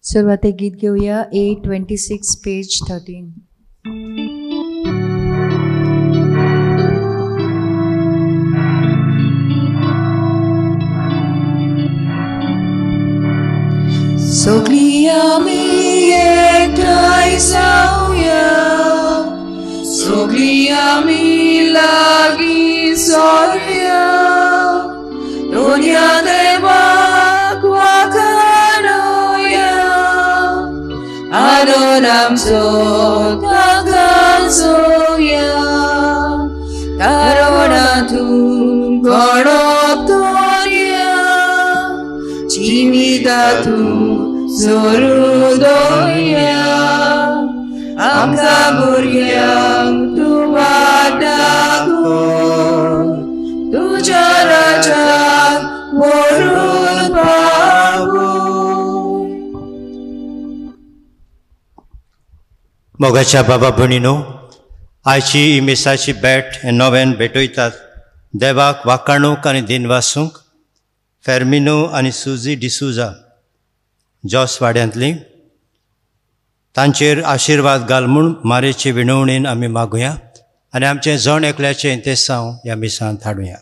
सुरुवाती गीत घेऊया 826 page 13. Sogli ami ektai sauya, sogli ami lagi sorya, dunia deva kuakanoya, adoram so tagan soya, karona tu koroptoria, cimita tu Zorudoya Amka Buryam Tuvadaku Tujarajak Warul Babu. मोगाच्या बाबा भणीनो, आयची इमेसाची भेट हे नवेन भेटयतात देवाक वाखाणूक आनी दिनवासूंक फेर्मिनो आनी सुजी डिसुजा जॉस वाड्यांतली तांचेर आशिर्वाद घाल म्हूण मारेचे विणवणेन आमी मागुया आनी आमचें जण एकल्याचें इंतेसांव ह्या मिसांत हाडुया.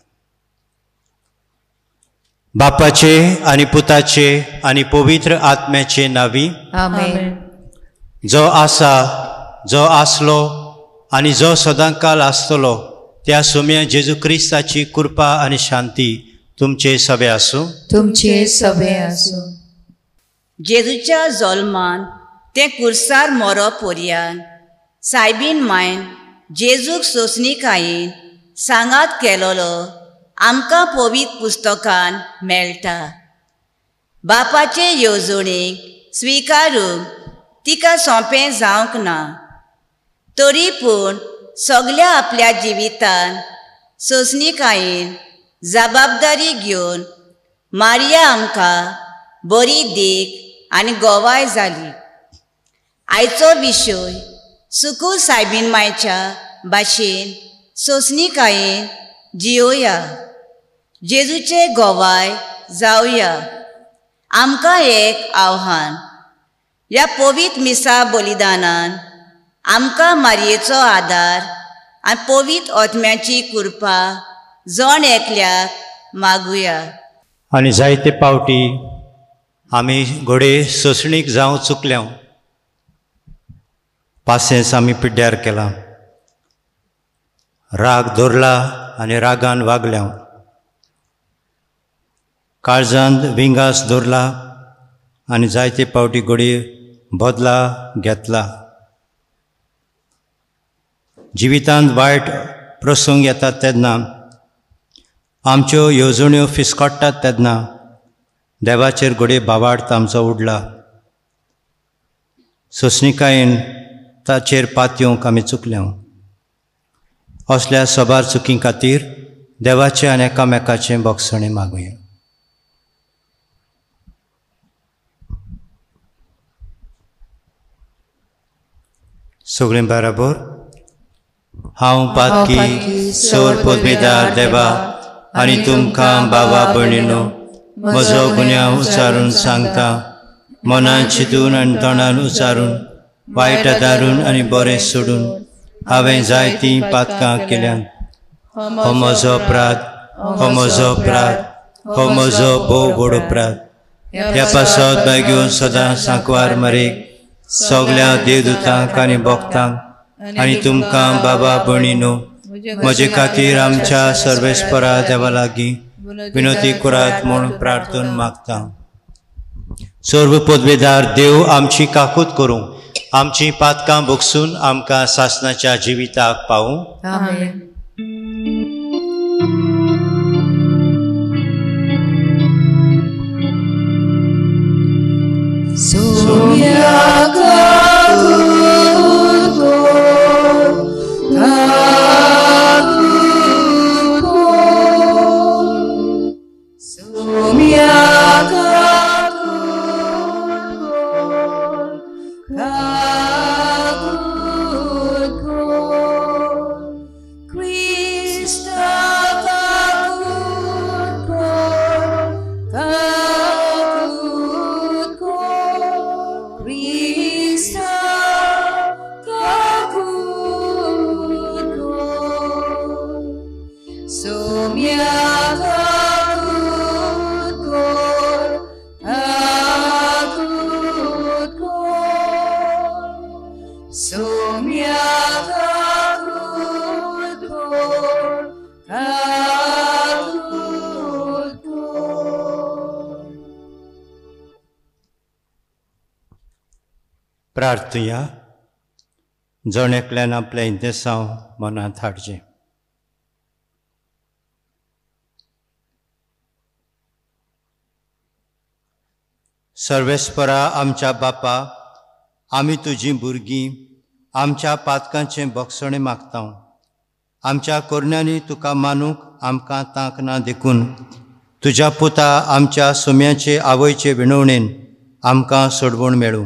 बापाचे आनी पुताचे आनी पवित्र आत्म्याचे नांवी आमेन. जो आसा, जो आसलो आनी जो सदांकाल आसतलो त्या सोम्या जेजू क्रिस्ताची कृपा आनी शांती तुमचे सभे आसूं. तुमचे सभे आसूं. जेजूच्या जल्मान ते कुर्सार मोरो पर्यान सायबीन मायन जेजूक सोंसणीकायेन सांगात केलोलो आमकां पवित्र पुस्तकान मेळटा. बापाचे येवजणेक स्विकारूंक तिका सोंपें जावंक ना, तरी पूण सगल्या आपल्या जिवितान सोंसणीकायेन जबाबदारी घेवन मारिया आमकां बरी देख आनी गोवाय जाली. आयचो विशय सुकू सायबीन मायच्या भाशेन सोंसणीकायेन जियोया, जेजूचे गोवाय जावया. आमकां एक आव्हान, ह्या पवित्र मिसा बलिदानान आमकां मारयेचो आदार आनी पवित्र आत्म्याची कृपा जण एकल्याक मागुया. आनी जायते पावटी आमी घोडे सोंसणीक जावं चुकल्या, पासेंस आमी पिड्ड्यार केलां, राग दवरला आनी रागान वागल्या, काळजांत विंगास दवरला आनी जायते पावटी घोडी बदला घेतला. जिवितांत वायट प्रसंग येतात तेन्ना, आमच्यो येवजण्यो फिसकोडटात तेन्ना देवाचेर घोडे बावार्थ आमचो उडला. सोंसणीकायेन ताचेर पातयेवंक आमी चुकल्या. असल्या सोबार चुकी खातीर देवाचें आनी एकामेकाचें बोगसणें मागुया. सगळीं बराबर. हांव पातकी सोर पदवेदार देवा आनी तुमकां बाबा भयणीनो म्हजो गुन्यांव उच्चारून सांगता, मनान चिंतून आनी तोंडान उच्चारून, वायट आदारून आनी बरें सोडून हांवें जायतीं पातकां केल्यात. हो म्हजो अपराध, हो म्हजो अपराध, हो म्हजो भोव व्हड अपराध. ह्या पासत बेगीन सदां सांकवार मारेक सगल्या देवदूतांक आनी भक्तांक आनी तुमकां बाबा भयणीनो म्हजे खातीर आमच्या सर्वेस्परा देवा लागीं विनोती करात म्हूण प्रार्थना मागता. सर्व पदवेदार देव आमची काकूत करूं, आमची पातकां भोगसून आमकां सासणाच्या जिविताक पावूं. आमेन. प्रार्थुया. जण एकल्यान आपल्या इंतेसांव मनांत हाडचें. सर्वेस्परा आमच्या बापा, आमी तुजीं भुरगीं आमच्या पातकांचें भोगसणें मागता. आमच्या कोरण्यांनी तुका मानूंक आमकां तांक ना देखून तुज्या पुता आमच्या सोम्याचे आवयचे विणवणेन आमकां सोडवण मेळूं.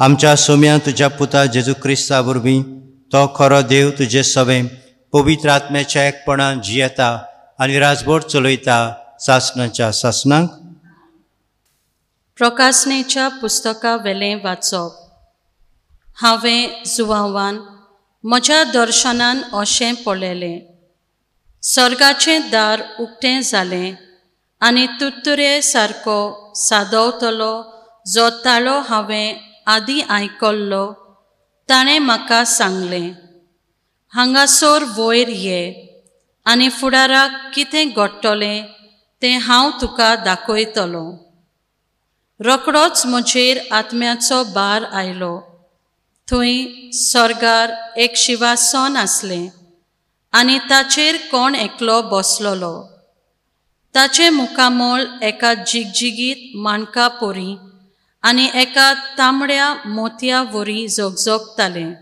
आमच्या सोम्या तुज्या पुता जेजू क्रिस्ता वरवीं तो खरो देव तुजे सवें पवित्र आत्म्याच्या एकपणान जियेता आनी राजभर चलयता सासणाच्या सासणांक. प्रकाशनेच्या पुस्तका वेलें वाचप. हांवें जुवांवान म्हज्या दर्शनान अशें पळयलें. सर्गाचें दार उक्तें जालें आनी तुत्तुरे सारको सादवतलो जो ताळो हांवें आदीं आयकल्लो ताणें म्हाका सांगलें, हांगासर वयर ये आनी फुडाराक कितें घडटलें तें हांव तुका दाखयतलो. रोखडोच म्हजेर आत्म्याचो भार आयलो. थंय सर्गार एक शिवासन आसलें आनी ताचेर कोण एकलो बसलोलो. ताचे मुखामोल एका जिगजिगीत माणका पोरी आनी एका तांबड्या मोतया वरी जोगजोगतालें.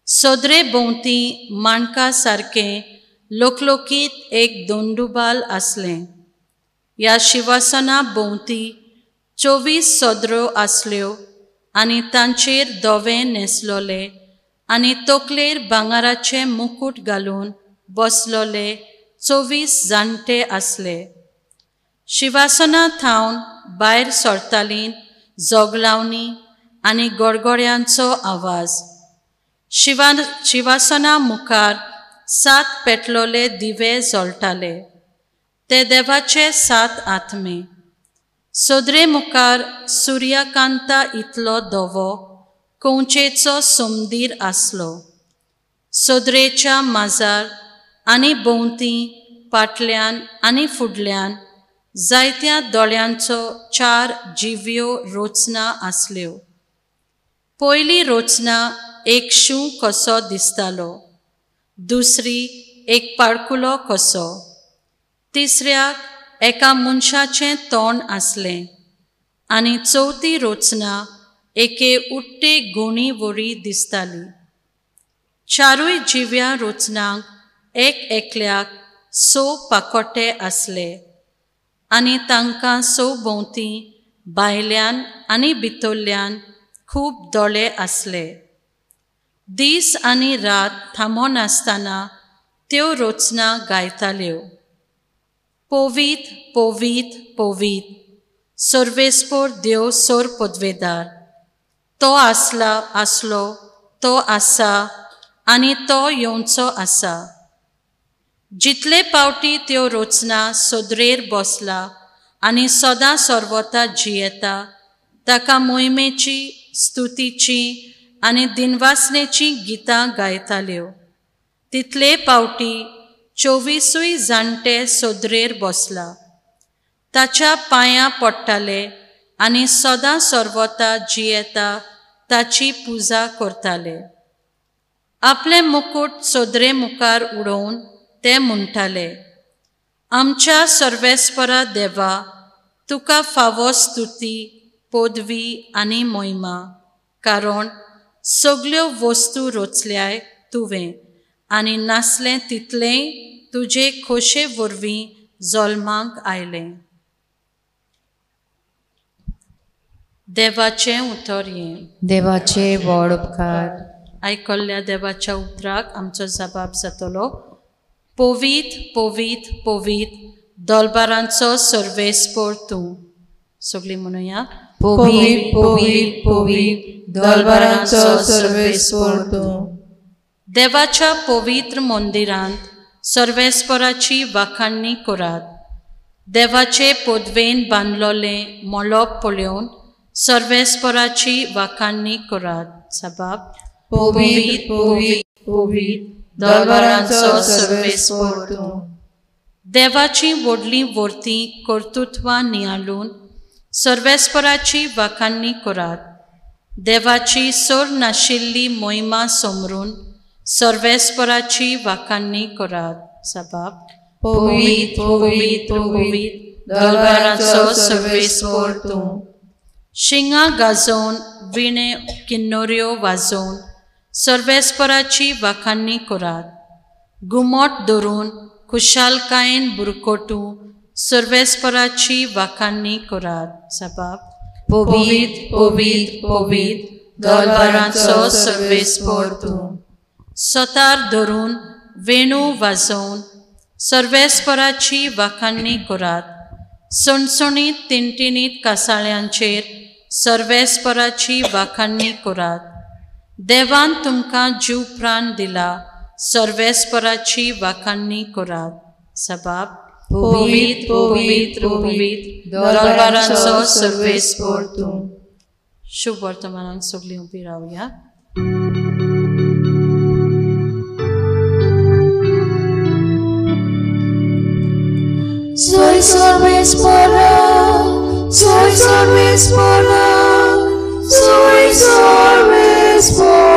सोदरे भोंवती माणका सारकें लोकलोकीत एक दोंडुबाल आसलें. ह्या शिवासना भोंवती 24 सोदरो आसल्यो आनी तांचेर धवे न्हेसलोले आनी तकलेर भांगाराचें मुकूट घालून बसलोले 24 जाणटे आसले. शिवासना थावन भायर सरतालीं जोगलावणी आनी गडगड्यांचो आवाज. शिवासना मुखार 7 पेटलोले दिवे जळटाले. ते देवाचे 7 आत्मे. सोदरे मुखार सुर्यकांता इतलो धवो कोंचेचो सोमदीर आसलो. सोदरेच्या माजार आनी भोंवती फाटल्यान आनी फुडल्यान जायत्या दोळ्यांचो 4 जिव्यो रोचना आसल्यो. पयली रोचना एक शूं कसो दिसतालो, दुसरी एक पाडकुलो कसो, तिसऱ्याक एका मनशाचें तोंड आसलें आनी चवथी रोचना एके उट्टे गुणी वरी दिसताली. 4 जिव्या रोचनांक एक एकल्याक 6 पाकोटे आसले आनी तांकां भोंवती भायल्यान आनी भितरल्यान खूब दोळे आसले. दीस आनी रात थांबोनासतना त्यो रोचना गायताल्यो, पोवीत पोवीत पोवीत सर्वेस्पोर देव सोर पदवेदार. तो आसलो, तो आसा आनी तो येवचो आसा. जितले पावटी त्यो रोचना सोदरेर बसला आनी सदां सर्वता जियेता ताका मोहिमेची, स्तुतीची आनी दिनवासनेची गितां गायताल्यो. तितले पावटी 24 जाणटे सोदरेर बसला. ताच्या पांयां पडटाले आनी सदां सर्वता जियेता ताची पुजा करताले. आपले मुकूट सोदरे मुखार उडोवन ते म्हणटाले, आमच्या सर्वेस्परा देवा, तुका फावो स्तुती, पदवी आनी मोहिमा, कारण सगल्यो वस्तू रचल्याय तुवें आनी नासलें तितलेंय तुजे खोशे वरवीं जल्माक आयलें. देवाचें उतर हें. देवाचे व्हड उपकार. आयकल्ल्या देवाच्या उतराक आमचो जबाब जातलो, पोवीत पोवीत पोवीत दोलबारांचो सर्वेस्पोर तूं. सगळीं म्हणुया, पोवीत पोवीत पोवीत दोलबारांचो सर्वेस्पोर तूं. देवाच्या पवित्र मंदिरांत सर्वेस्पराची वाखाणणी करात. देवाचे पदवेन बांदलोलें मोळोप पळोवन सर्वेस्पराची वाखाणणी करात. जबाब, पोवीत पोवीत पोवीत दोलबारांचो सर्वेस्पोर तूं. देवाची व्हडली वर्ती कर्तुत्वां नियाळून सर्वेस्पराची वाखाणणी करात. देवाची सोर नाशिल्ली मोहिमा समरून सर्वेस्पराची वाखाणणी करात. सबाब. Povit, povit, povit, दरबारांचो सर्वेस्पर तूं. शिंगा गाजोवन विणे किन्नोऱ्यो वाजोवन सर्वेस्पराची वाखाणणी करात. घुमट धरून खुशालकायेन बुरकोटू सर्वेस्पराची वाखाणणी करात. सबाब. Povit, povit, povit, दरबारांचो सर्वेस्पर तूं. सतार धरून वेणू वाजोवन सर्वेस्पराची वाखाणणी करात. सणसणीत तिणतिणीत कासाळ्यांचेर सर्वेस्पराची वाखाणणी करात. देवान तुमकां जीव प्राण दिला, सर्वेस्पराची वाखाणणी करात. सबाब. Povit, povit, povit, दरबारांचो सर्वेस्पर तूं. शुभ वर्तमानाक सगळीं उबी रावया. Soy सर्वेस्परा, soy सर्वेस्परा, soy सर्वेस्परा,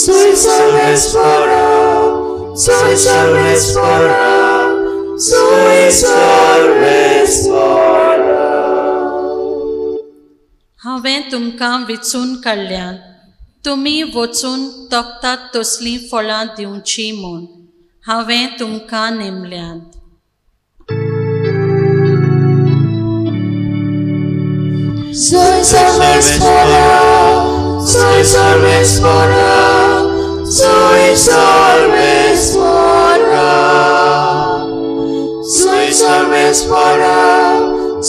soy सर्वेस्परा, soy सर्वेस्परा, soy सर्वेस्परा. हांवें तुमकां विचून काडल्यान तुमी वचून तोखतात तसलीं फळां दिवची म्हूण हांवें तुमकां नेमल्यात. Soy सर्वेस्परा, soy सर्वेस्परा, soy सर्वेस्परा, soy सर्वेस्परा,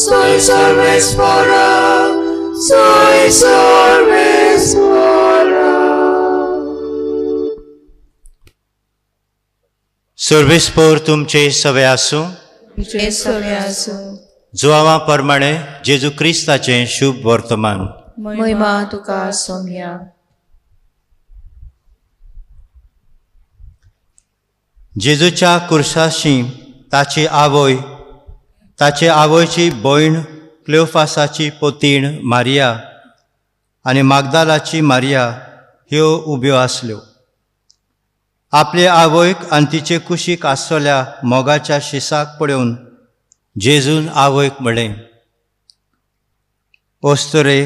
soy सर्वेस्परा, soy सर्वेस्परा. सर्वेस्पर तुमचे सवे आसूं. तुझे सवे आसूं. जुआवां प्रमाणे जेजू क्रिस्ताचें शुभ वर्तमान. महिमा तुका सोम्या. जेजूच्या कुर्साशी ताची आवयची भयण क्लेओफासाची पोतीण मारिया आनी मागदालाची मारिया ह्यो उब्यो आसल्यो. आपले आवयक आनी तिचे कुशीक आसलेल्या मोगाच्या शिसाक पळोवन जेजून आवयक म्हळें, ओस्तरे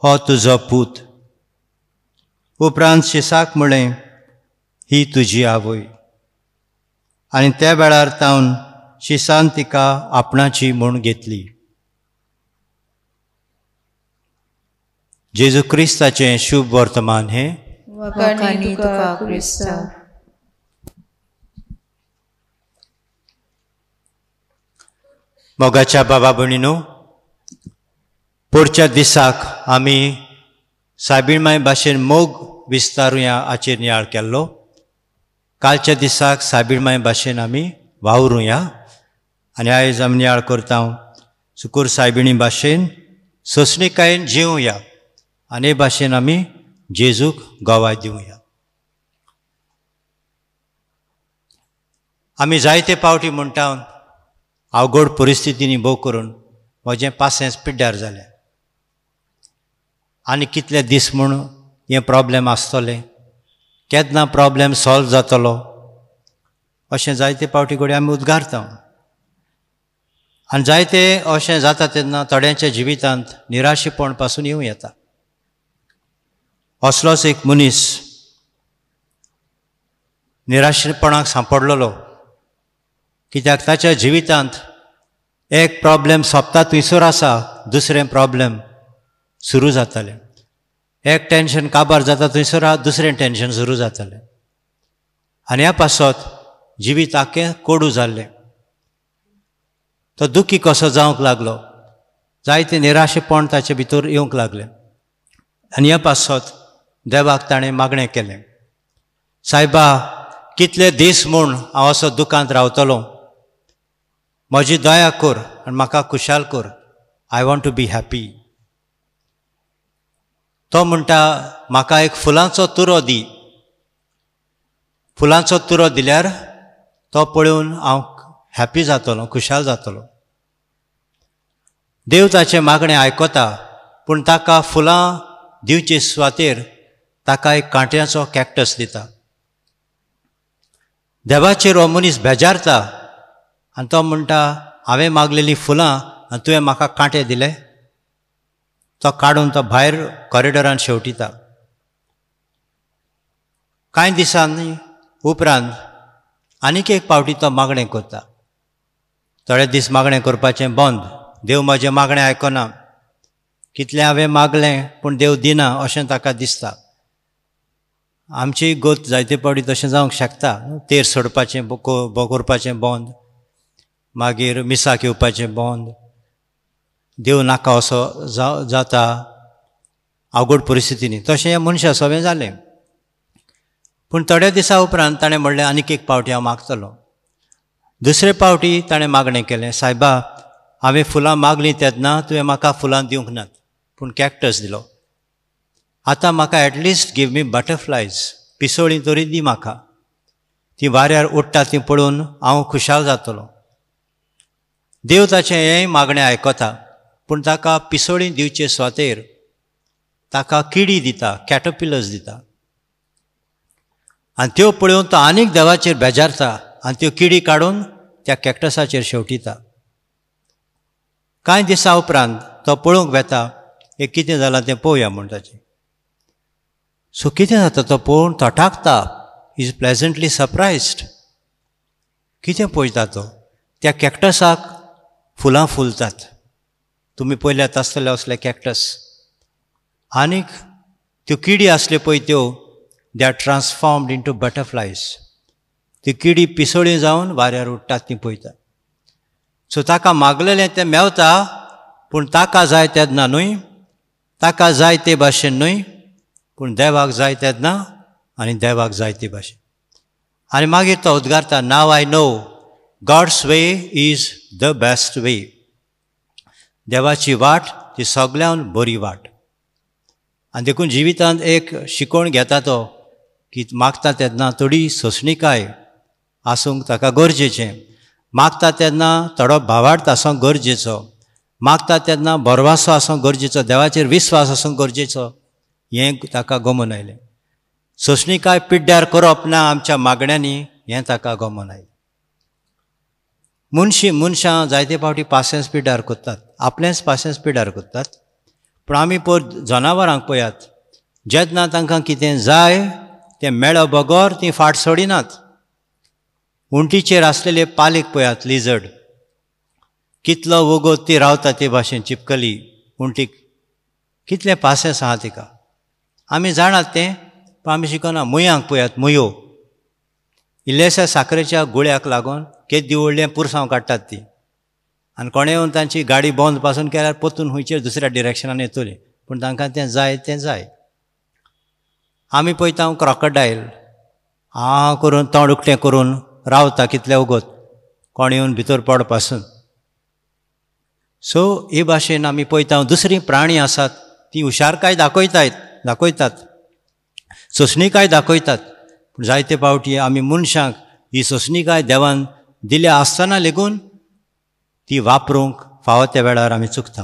हो तुजो पूत. उपरांत शिसाक म्हळें, ही तुजी आवय. आनी त्या वेळार तावन शिसान तिका आपणाची म्हूण घेतली. जेजू क्रिस्ताचें शुभ वर्तमान हें. वखाणी तुका क्रिस्ता. मोगाच्या बाबा भयणीनो, पुढच्या दिसाक आमी सायबीणमाय भाशेन मोग विस्तारुया हाचेर नियाळ केल्लो. कालच्या दिसाक सायबीणमाय भाशेन आमी वावरुया आनी आयज आमी नियाळ करता सुकूर सायबीणी भाशेन सोंसणीकायेन जिवया आनी हे भाशेन आमी जेजूक गोवाय दिवया. आमी जायते पावटी म्हणटा अवघड परिस्थितींनी भोव करून म्हजें पासेंस पिड्ड्यार जालें आनी कितले दीस म्हूण हें प्रॉब्लेम आसतलें, केन्ना प्रॉब्लेम सॉल्व जातलो, अशें जायते पावटी घडये आमी उद्गारता. आनी जायते अशें जाता तेन्ना थोड्यांच्या जिवितांत निराशेपण पासून येवं येता. असलोच एक मनीस निराशेपणाक सांपडलेलो, कित्याक ताच्या जिवितांत एक प्रॉब्लेम सोंपता थंयसर आसा, दुसरें प्रॉब्लेम सुरू जातालें. एक टेन्शन काबार जाता थंयसर दुसरें टेन्शन सुरू जातालें आनी ह्या पासत जिवीत आख्खें कोडू जाल्लें. तो दुखी कसो जावंक लागलो, जायते निराशेपण ताचे भितर येवंक लागलें आनी ह्या पासत देवाक ताणें मागणें केलें, सायबा कितले दीस म्हूण हांव असो दुखांत रावतलो, म्हजी दया कर आनी म्हाका खुशाल कर. I want to be happy. तो म्हणटा म्हाका एक फुलांचो तुरो दी. फुलांचो तुरो दिल्यार तो पळोवन हांव हॅपी जातलो, खुशाल जातलो. देव ताचें मागणें आयकता पूण ताका फुलां दिवचे सुवातेर ताका एक कांट्याचो कॅक्टस दिता. देवाचेर हो मनीस बेजारता आनी तो म्हणटा हांवें मागलेलीं फुलां आनी तुवें म्हाका कांटे दिले. तो काडून तो भायर कॉरिडॉरान शेवटिता. कांय दिसांनी उपरांत आनीक एक पावटी तो मागणें करता. थोडे दीस मागणें करपाचें बंद. देव म्हजें मागणें आयकना. कितलें हांवें मागलें पूण देव दिना अशें ताका दिसता. आमची गोत जायते पावटी तशें जावंक शकता. तेर सोडपाचें करपाचें बंद, मागीर मिसाक येवपाचें बंद, देव नाका असो जाता अवघड परिस्थितींनी. तशें ह्या मनशा सगळें जालें. पूण थोड्या दिसा उपरांत ताणें म्हणलें आनीक एक पावटी हांव मागतलों. दुसरे पावटी ताणें मागणें केलें, सायबा हांवें फुलां मागलीं तेन्ना तुवें म्हाका फुलां दिवंक नात पूण कॅक्टस दिलो. आतां म्हाका एटलिस्ट गिव मी बटरफ्लायज, पिसोळीं तरी दी म्हाका. ती वाऱ्यार उडटा ती पळोवन हांव खुशाल जातलों. देव ताचें हें मागणें आयकता पूण ताका पिसोळीं दिवचे सुवातेर ताका किडी दिता, कॅटरपिलर्स दिता. आनी त्यो पळोवन तो आनीक देवाचेर बेजारता आनी त्यो किडी काडून त्या कॅक्टसाचेर शेवटिता. कांय दिसां उपरांत तो पळोवंक वेता हें कितें जालां तें पळोवया म्हूण ताचें. सो कितें जाता तो पळोवन तटाकता. इज प्लेजंटली सरप्रायज्ड. कितें पळयता तो? त्या कॅक्टसाक फुलां फुलतात. तुमी पळयल्यात आसतले असले कॅक्टस. आनीक त्यो किडी आसल्यो पळय त्यो दे आर ट्रान्सफॉर्मड इंटू बटरफ्लायज. ती किडी पिसोळी जावन वाऱ्यार उडटात ती पळयता. सो ताका मागलेलें तें मेवता पूण ताका जाय तेन्ना न्हय, ताका जाय ते भाशेन न्हय, पूण देवाक जाय तेन्ना आनी देवाक जाय ते भाशेन. आनी मागीर तो उद्गारता, now I know God's way is the best way. देवाची वाट ती सगळ्यान बरी वाट. आनी देखून जिवितांत एक शिकोवण घेता तो की मागता तेन्ना थोडी सोंसणीकाय आसूंक ताका गरजेचें. मागता तेन्ना थोडो भावार्थ आसूंक गरजेचो. मागता तेन्ना बरवासो आसूंक गरजेचो. देवाचेर विस्वास आसूंक गरजेचो. हें ताका गमन आयलें. सोंसणीकाय पिड्ड्यार करप ना आमच्या मागण्यांनी हें ताका गमन आयलें. मनशां जायते फावटी पासियन्स पिड्ड्यार करतात, आपलेंच पासियन्स पिड्ड्यार करतात. पूण आमी जनावरांक पळयात, जेन्ना तांकां कितें जाय तें मेळ्ळो बगोर तीं फाट सोडिनात. उंटीचेर आसलेले पालीक पळयात, लिजर्ड, कितलो वगत ती रावता ते भाशेन चिपकली. उंटीक कितलें पासियन्स आहा तिका. आमी जाणात तें, पूण आमी शिकना. मुयांक पळयात, मुयो इल्लेशा साखरेच्या गुळ्याक लागून केदी व्हडलें पुरसांव काडटात ती. आनी कोणें येवन तांची गाडी बंद पासून केल्यार परतून खंयचेर दुसऱ्या डिरेक्शनान येतली. पूण तांकां तें जाय तें जाय. आमी पळयता क्रोकोडायल करून तोंड उकटें करून रावता कितलें वगत कोण येवन भितर पड पासून. सो हे भाशेन आमी पळयता दुसरीं प्राणी आसात तीं हुशारकाय दाखयतात, सोंसणीकाय दाखयतात. पूण जायते फावटी आमी मनशांक ही सोंसणीकाय देवान दिल्या आसतना लेगून ती वापरूंक फावो त्या वेळार आमी चुकता.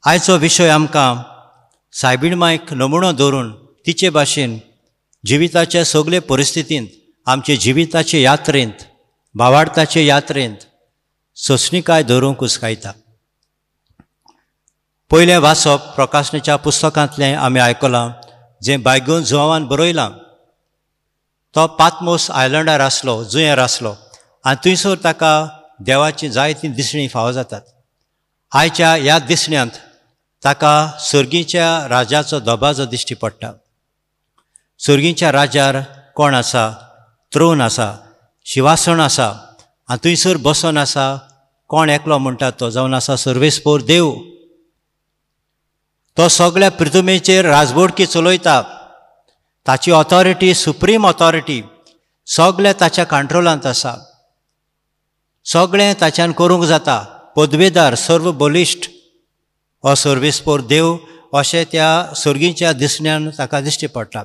आयचो विशय आमकां सायबीण मांयक नमुनो दवरून तिचे भाशेन जिविताच्या सगळे परिस्थितींत, आमचे जिविताचे यात्रेंत, भावार्थाचे यात्रेंत सोंसणीकाय दवरूंक हुस्कायता. पयलें वाचप प्रकाशनाच्या पुस्तकांतलें आमी आयकलां, जें बायगून जुआंवान बरयलां. तो पातमोस आयलंडार आसलो, जुंयेर आसलो, आनी थंयसर ताका देवाची जायतीं दिसणीं फावो जातात. आयच्या ह्या दिसण्यांत ताका सर्गीच्या राजाचो दबाजो दिश्टी पडटा. सर्गीच्या राजार कोण आसा? त्रोन आसा, शिवासन आसा, आनी थंयसर बसून आसा कोण एकलो म्हणटा तो जावन आसा सर्वेस्पोर देव. तो सगळ्या पृथ्वीचेर राजवडकी चलयता. ताची ऑथॉरिटी, सुप्रीम ऑथॉरिटी सगळें ताच्या कंट्रोलांत आसा. सगळें ताच्यान करूंक जाता. पदवेदार, सर्व बलिश्ट हो सर्वेस्पोर देव अशें त्या सर्गीच्या दिसण्यान ताका दिश्टी पडटा.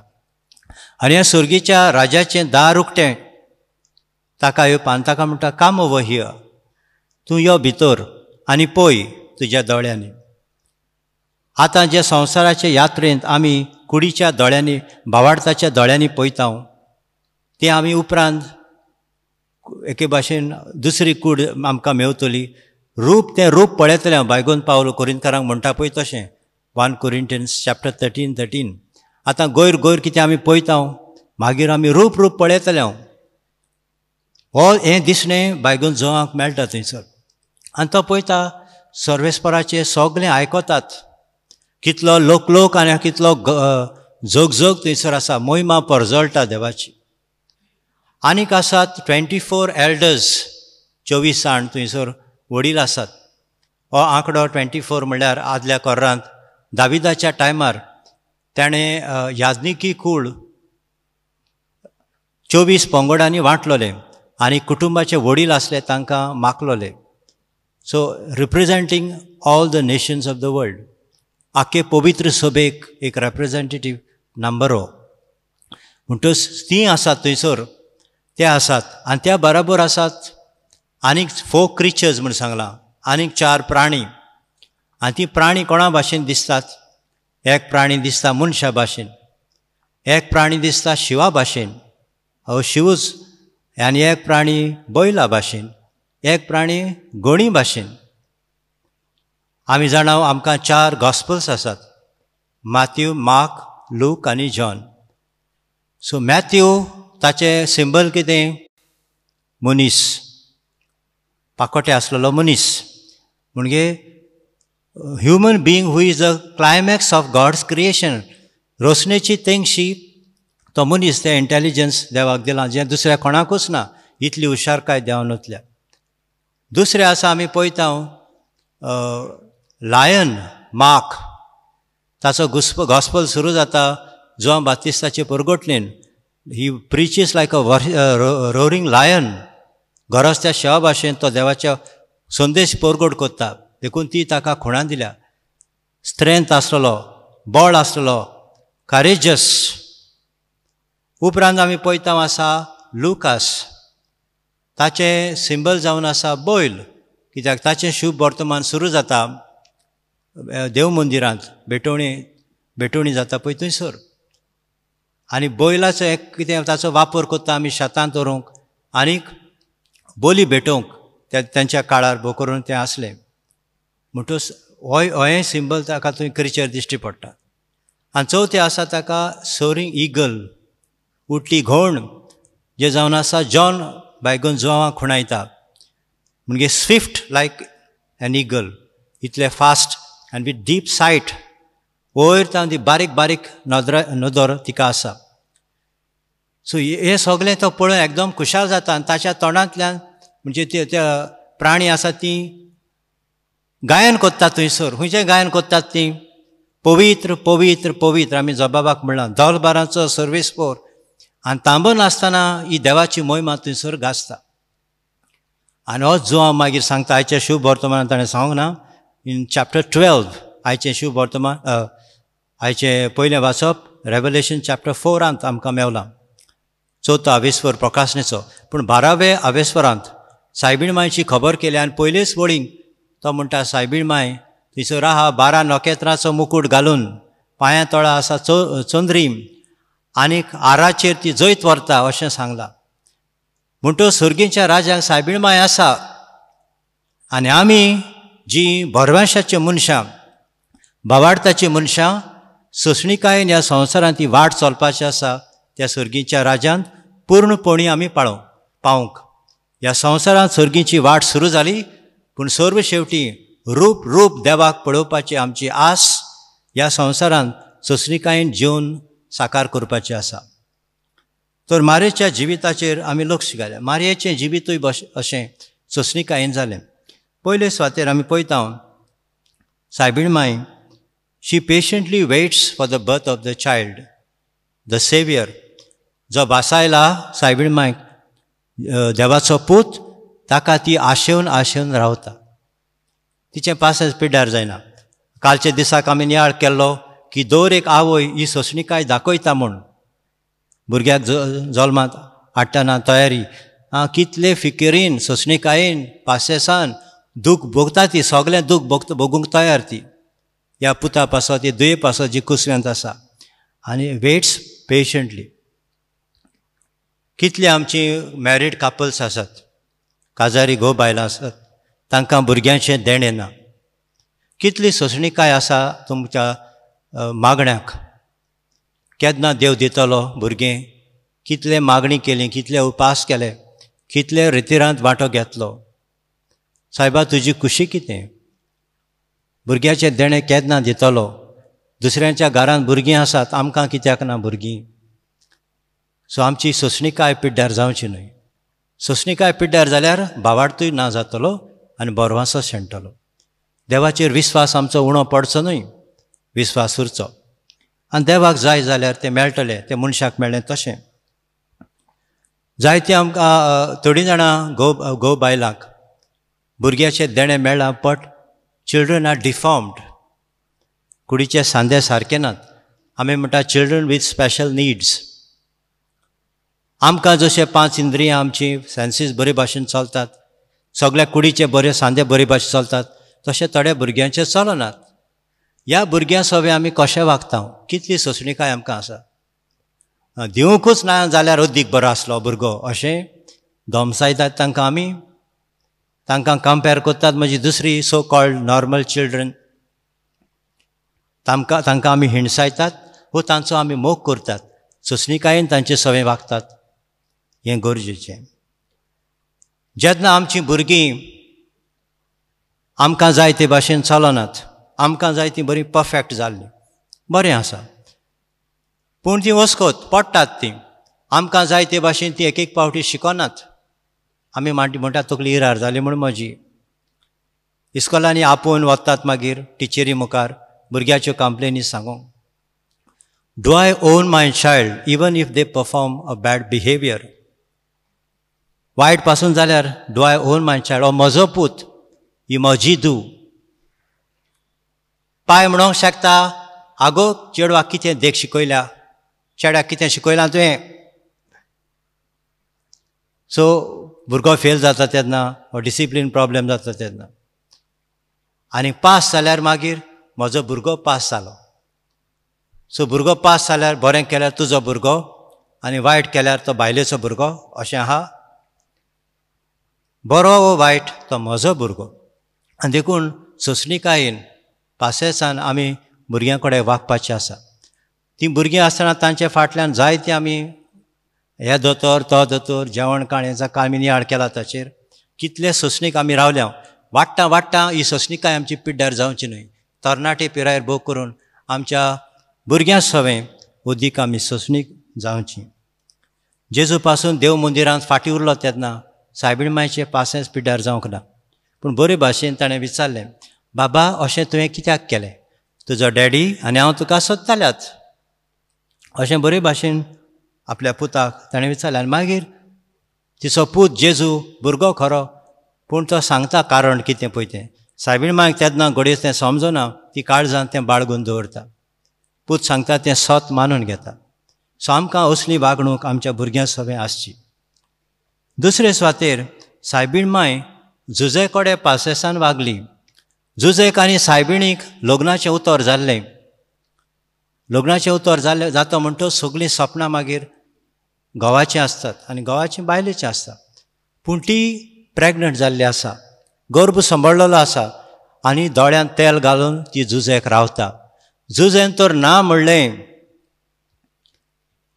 आनी ह्या सर्गीच्या राजाचें दार उक्तें ताका येवपान ताका म्हणटा, काम ओवर हियर, तूं यो भितर आनी पळय तुज्या दोळ्यांनी. आतां जे संवसाराचे यात्रेंत आमी कुडीच्या दोळ्यांनी भावार्थाच्या दोळ्यांनी पळयता ते आमी उपरांत एके भाशेन दुसरी कूड आमकां मेवतली. तें रूप पळयतलें हांव बायगोन पावलो कोरिंतकारांक म्हणटा पळय तशें 1 Corinthians chapter 13. आतां गोयर कितें आमी पळयता मागीर आमी रूप पळयतलें हांव. हो हें दिसणें बायगोन जोवांक मेळटा थंयसर. आनी तो पळयता सर्वेस्पराचे सगळें आयकतात. कितलो लोक आनी कितलो जोग थंयसर आसा. मोहिमा परजळटा देवाची. आनीक आसात 24 elders 24 जाण थंयसर वडील आसात. हो आंकडो 24 म्हणल्यार आदल्या कोर्रांत दाविदाच्या टायमार ताणें याजनिकी कूड 24 पंगडांनी वांटलोले आनी कुटुंबाचे वडील आसले तांकां मागलोले. So representing all the nations of the world. आख्खे पवित्र सभेक एक रेप्रेझेंटेटीव नंबर हो. म्हणटच तीं आसात थंयसर ते आसात. आनी त्या बराबर आसात आनीक 4 क्रिचर्स म्हूण सांगलां. आनीक 4 प्राणी. आनी ती प्राणी कोणा भाशेन दिसतात. एक प्राणी दिसता मनशा भाशेन, एक प्राणी दिसता शिवा भाशेन, हो शिवूच. आनी एक प्राणी बैला भाशेन, एक प्राणी गोणी भाशेन. आमी जाणाव आमकां 4 गॉस्पल्स आसात. मॅथ्यू, मार्क, लूक आनी जॉन. सो मॅथ्यू ताचें सिंबल कितें? मनीस, पाकोटे आसलेलो मनीस. म्हणजे human being who is the climax of God's creation. रोसणेची तेंगशी तो मनीस तें इंटेलिजन्स देवाक दिलां जें दुसऱ्या कोणाकूच ना. इतली हुशारकाय देंवन वतल्या. दुसरें आसा आमी पळयता लायन मार्क. ताचो गॉस्पल सुरू जाता जोआन बाप्तिस्ताचे परगोटलेन. He preaches like a roaring lion. गरजत्या शेवा भाशेन तो देवाच्या संदेश परगोट कोत्ता. देखून ती ताका खुणान दिल्या. स्ट्रेंथ आसलेलो, बळ आसलेलो, करेजस. उपरांत आमी पळयता आसा लुकास. ताचें सिंबल जावन आसा बैल. कित्याक ताचें शुभ वर्तमान सुरू जाता देव मंदिरांत. भेटोवणी जाता पळय थंयसर. आनी बैलाचो एक कितें ताचो वापर कोत्ता आमी शेतांत व्हरूंक आनीक बोली भेटोवंक. त्यांच्या काळार भोव करून तें आसलें. म्हणटच होय सिंबल ताका थंय क्रिचर दिश्टी पडटा. आनी चवथें आसा ताका सोरींग इगल, उठली घोण, जे जावन आसा जॉन बायगोन जोवांक खुणायता. म्हणजे स्विफ्ट लायक एन इगल. इतले फास्ट आनी विथ डीप सायट. वयर तावन ती बारीक नदर तिका आसा. सो हे सगळें तो पळोवन एकदम खुशाल जाता. आनी ताच्या तोंडांतल्यान म्हणजे त्या प्राणी आसा ती गायन कोत्तात थंयसर. खंयचें गायन कोत्तात ती? पवित्र पवित्र पवित्र. आमी जबाबाक म्हणलां दलबारांचो सर्वेस्पोर. आनी तांबन आसतना ही देवाची मोहिमा थंयसर गाजता. आनी होच जो मागीर सांगता आयच्या शुभ वर्तमानांत ताणें सांगूंक ना. इन चॅप्टर 12 आयचें शुभ वर्तमान आयचें पयलें वाचप रेवलेशन चॅप्टर 4 आमकां मेवलां. 4थो आवेस्वर प्रकाशनेचो. पूण 12वे आवेस्वरांत सायबीण मांयची खबर केली. आनी पयलेच वळींक तो म्हणटा सायबीण मांय थंयसर आहा 12 नखेत्राचो मुकूट घालून, पांयां तळा आसा चंद्री, आनीक आराचेर ती जैत व्हरता अशें सांगलां. म्हणटच सर्गीच्या राजाक सायबीण मांय आसा. आनी आमी जी भरवंशाची मनशां, भावार्थाची मनशां, सोंसणीकायेन ह्या संवसारांत ती वाट चलपाची आसा त्या सर्गीच्या राजांत पूर्णपणी आमी पावूंक. ह्या संवसारांत सर्गीची वाट सुरू जाली. पूण सर्व शेवटी रूप देवाक पळोवपाची आमची आस ह्या संवसारांत सोंसणीकायेन जिवन साकार करपाची आसा. तर मारयेच्या जिविताचेर आमी लक्ष घाल्या. मारयेचें जिवितूय अशें सोंसणीकायेन जालें. पयले सुवातेर आमी पळयता सायबीण मांय she patiently waits for the birth of the child, the saviour. जो बासायला सायबीण मांयक देवाचो पूत, ताका ती आशेवन रावता. तिचें पासस पिड्ड्यार जायना. कालच्या दिसाक आमी नियाळ केल्लो की दर एक आवय ही सोंसणीकाय दाखयता म्हूण. भुरग्याक जल्मांत हाडटना तयारी कितले फिकिरीन सोंसणीकायेन पासेसान दूख भोगता. ती सगळें दूख भोगूंक तयार ती. ह्या पुता पासो ती दुये पासो जी कुसव्यांत आसा आनी वेट्स पेशंटली. कितली आमची मॅरीड कपल्स आसात, काजारी घोव बायलां आसात, तांकां भुरग्यांचें देणें ना. कितली सोंसणीकाय आसा तुमच्या मागण्याक. केन्ना देव दितलो भुरगें, कितले मागणी केली, कितले उपास केले, कितले रितिरांत वांटो घेतलो. सायबा तुजी खुशी कितें? भुरग्याचें देणें केन्ना दितलो? दुसऱ्यांच्या घरांत भुरगीं आसात, आमकां कित्याक ना भुरगीं? सो आमची सोंसणीकाय पिड्ड्यार जावची न्हय. सोंसणीकाय पिड्ड्यार जाल्यार भावार्थूय ना जातलो आनी बोरवांसो शेणटलो. देवाचेर विस्वास आमचो उणो पडचो न्हय, विस्वास उरचो. आनी देवाक जाय जाल्यार तें मेळटलें, तें मनशाक मेळ्ळें तशें. जायते आमकां थोडीं जाणां घोव बायलांक भुरग्याचें देणें मेळ्ळां, बट चिल्ड्रन आर डिफॉर्म्ड. कुडीचे सांदे सारके नात. आमी म्हणटा चिल्ड्रन वीथ स्पेशल नीड्स. आमकां जशे 5 इंद्रियां आमची सेन्सीस बरे भाशेन चलतात, सगळ्या कुडीचे बरे सांदे बरे भाशेन चलतात, तशें थोड्या भुरग्यांचे चलनात. ह्या भुरग्यां सवे आमी कशें वागता? कितली सोंसणीकाय आमकां आसा. दिवंकूच ना जाल्यार अदीक बरो आसलो भुरगो अशें धमसायतात तांकां आमी. तांकां कंपेर करतात म्हजी दुसरी सो कॉल्ड नॉर्मल चिल्ड्रन. तांकां आमी हिणसायतात वो तांचो आमी मोग करतात. सोंसणीकायेन तांचे सवे वागतात. हें गरजेचें. जेन्ना आमचीं भुरगीं आमकां जाय ते भाशेन चलनात, आमकां जाय ती बरी परफेक्ट जाल्ली, बरें आसा, पूण तीं वस्कोत पडटात. तीं आमकां जाय ते भाशेन ती एक पावटी शिकनात. आमी म्हणटा तकली हिरार जाली म्हूण म्हजी. इस्कॉलांनी आपोवन वतात मागीर टिचरी मुखार भुरग्याच्यो कंप्लेनी सांगूंक. Do I own my child even if they perform a bad behaviour? वायट पासून जाल्यार do I own my child? हो म्हजो पूत, ही म्हजी धूव. पाय म्हणोंक शकता, आगो चेडवाक कितें देख शिकयल्या, चेड्याक कितें शिकयलां तुवें? सो भुरगो फेल जाता तेन्ना हो डिसिप्लीन प्रॉब्लेम जाता तेन्ना. आनी पास जाल्यार मागीर म्हजो भुरगो पास जालो. सो भुरगो पास जाल्यार बरें केल्यार तुजो भुरगो आनी वायट केल्यार तो बायलेचो भुरगो अशें आहा. बरो वो वायट तो म्हजो भुरगो. आनी देखून सोंसणीकायेन पासेसान आमी भुरग्यां कडेन वागपाचें आसा. तीं भुरगीं आसतना तांचे फाटल्यान जायते आमी हे दोतोर तो दोतोर जेवण काणयेचा कामी नियाळ केला ताचेर कितले सोंसणीक आमी रावल्या. वाडटा वाडटा ही सोंसणीकाय आमची पिड्ड्यार जावची न्हय. तरणाटे पिरायेर भोग करून आमच्या भुरग्यां सवें उदीक आमी सोंसणीक जावची. जेजू पासून देव मंदिरांत फाटीं उरलो तेन्ना सायबीण मांयचे पासेंस पिड्ड्यार जावंक ना. पूण बरे भाशेन ताणें विचारलें, बाबा अशें तुवें कित्याक केलें? तुजो डॅडी आनी हांव तुका सोदताल्याच. अशें बरे भाशेन आपल्या पुताक ताणें विचारलें. आनी मागीर तिचो पूत जेजू भुरगो खरो, पूण तो सांगता कारण कितें पळय तें. सायबीण मांयक तेन्ना घडये तें समजना, ती काळजांत तें बाळगून दवरता. पूत सांगता तें सत मानून घेता. सो आमकां असली वागणूक आमच्या भुरग्यां सवें आसची. दुसरे सुवातेर सायबीण मांय जुजे कडेन पासेसान वागली. जुजेक आनी सायबिणीक लग्नाचें उतर जाल्लें. लग्नाचें उतर जाल्लें जाता म्हणटच सगळीं सपनां मागीर घोवाचीं आसतात आनी घोवाचीं बायलेचीं आसता. पूण ती प्रेग्नंट जाल्ली आसा, गर्भ सांबाळलेलो आसा आनी दोळ्यांत तेल घालून ती जुजेक रावता. जुजेन तर ना म्हणलें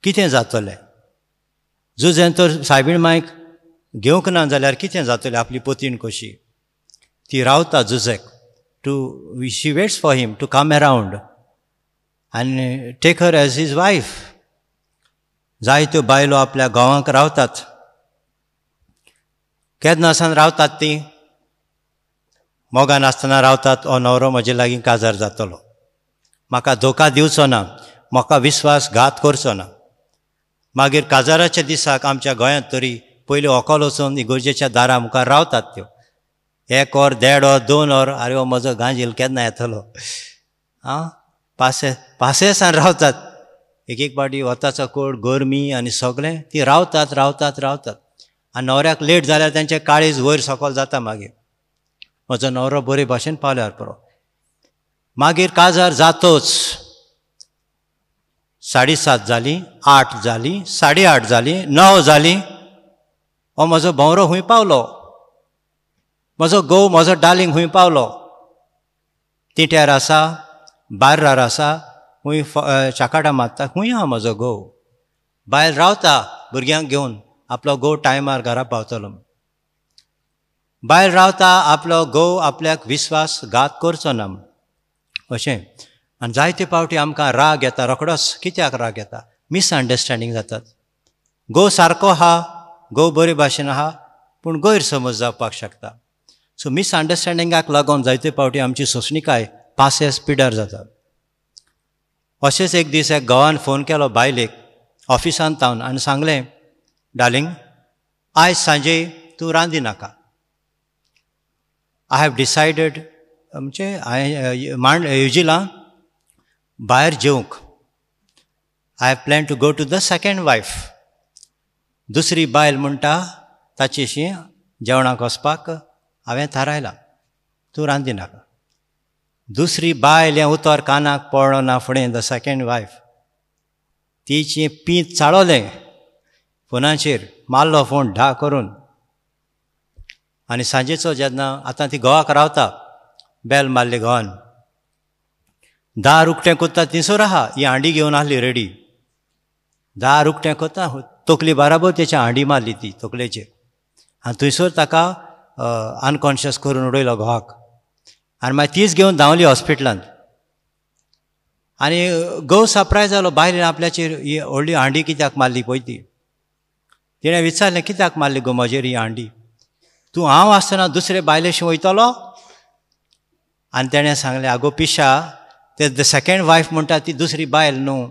कितें जातलें? जुजेन तर सायबीण मांयक घेवंक ना जाल्यार कितें जातलें? आपली पतीन कशी ती रावता जुजेक. She waits for him to come around आनी take her as his wife. जायत्यो बायलो आपल्या घोवांक रावतात. केन्ना सावन रावतात तीं? मोगान आसतना रावतात, हो न्हवरो म्हजे लागीं काजार जातलो, म्हाका धोका दिवचो ना, म्हाका विस्वासघात करचो ना. मागीर काजाराच्या दिसाक आमच्या गोंयांत तरी पयलीं ओकोल वचून इगर्जेच्या दारा मुखार रावतात त्यो 1 वर 1.5 वर 2 वर. आरे हो म्हजो गांजील केन्ना येतलो? पासेसान रावतात. एक पाटी वताचो कोड, गरमी आनी सगळें ती रावतात रावतात रावतात. आनी न्हवऱ्याक लेट जाल्यार तेंचें काळीज वयर सकयल जाता. मागीर म्हजो न्हवरो बरे भाशेन पावल्यार पुरो. मागीर काजार जातोच 7:30 जाली, 8 जाली, 8:30 जाली, 9 जाली. हो म्हजो भोंवरो खूंय पावलो, म्हजो घोव म्हजो डार्लिंग खूंय पावलो. तिट्यार आसा, बार्रार आसा, खूंय चाकाटा मारता, खूंय आहा म्हजो घोव. भायर रावता भुरग्यांक घेवन, आपलो घोव टायमार घरा पावतलो. भायर रावता आपलो घोव आपल्याक विस्वासघात करचो ना अशें. आनी जायते पावटी आमकां राग येता. रोखडोच कित्याक राग येता? मिसअंडरस्टँडींग जातात. घोव सारको आहा, घोव बरे भाशेन आहा, पूण गैरसमज जावपाक शकता. सो मिसअंडरस्टँडिंगाक लागून जायते पावटी आमची सोंसणीकाय पासेस पिड्यार जाता. अशेंच एक दीस एक घोवान फोन केलो बायलेक ऑफिसान तावन आनी सांगलें, डार्लिंग, आयज सांजे तूं रांदी नाका. आय हॅव डिसायडेड, म्हणजे हांवें येवजिलां भायर जेवंक. I have plan to go to the second wife. दुसरी बायल म्हणटा ताची अशी जेवणाक वचपाक हांवें थारायलां, तूं रांदी नाका. दुसरी बायल हें उतर कानाक पडलो ना फुडें. द सेकंड वायफ तिचें पीत चाळोलें फोनाचेर, मारलो फोन ढा करून. आनी सांजेचो जेन्ना आतां ती घोवाक रावता, बेल मारली घोवान, दार उक्तें कोत्ता थिंयसर आहा, ही हांडी घेवन आहली रेडी. दार उक्तें कोत्ता, तकली बराबर तेच्या हांडी मारली ती तकलेचेर. आनी थंयसर ताका अनकॉन्शियस करून उडयलो घोवाक. आनी मागीर तीच घेवन धांवली हॉस्पिटलांत. आनी घोव सरप्रायज जालो, बायलेन आपल्याचेर ही व्हडली हांडी कित्याक मारली पळय ती. तिणें विचारलें, कित्याक मारली गो म्हजेर ही हांडी? तूं हांव आसतना दुसरे बायलेशी वयतलो? आनी तेणें सांगलें, आगो पिशा, ते द सेकंड वायफ म्हणटा ती दुसरी बायल न्हू,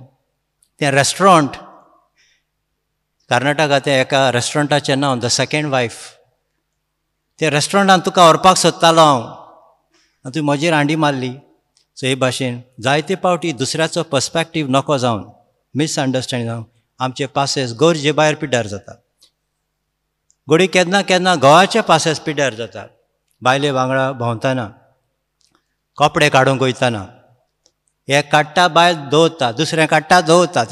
तें रेस्टॉरंट. कर्नाटका तें एका रेस्टॉरंटाचें नांव द सेकंड वायफ. ते रेस्टॉरंटान तुका व्हरपाक सोदतालो हांव, आनी तुवें म्हजेर हांडी मारली. सो हे भाशेन जायते पावटी दुसऱ्याचो पर्स्पेक्टीव नको जावन, मिसअंडरस्टँडींग जावन आमचे पासेस गरजे भायर पिड्यार जाता. घोडी केन्ना केन्ना घोवाचे पासेस पिड्यार जाता. बायले वांगडा भोंवतना, कपडे काडूंक वयतना, एक काडटा बायल दवरता, दुसरें काडटा दवरता.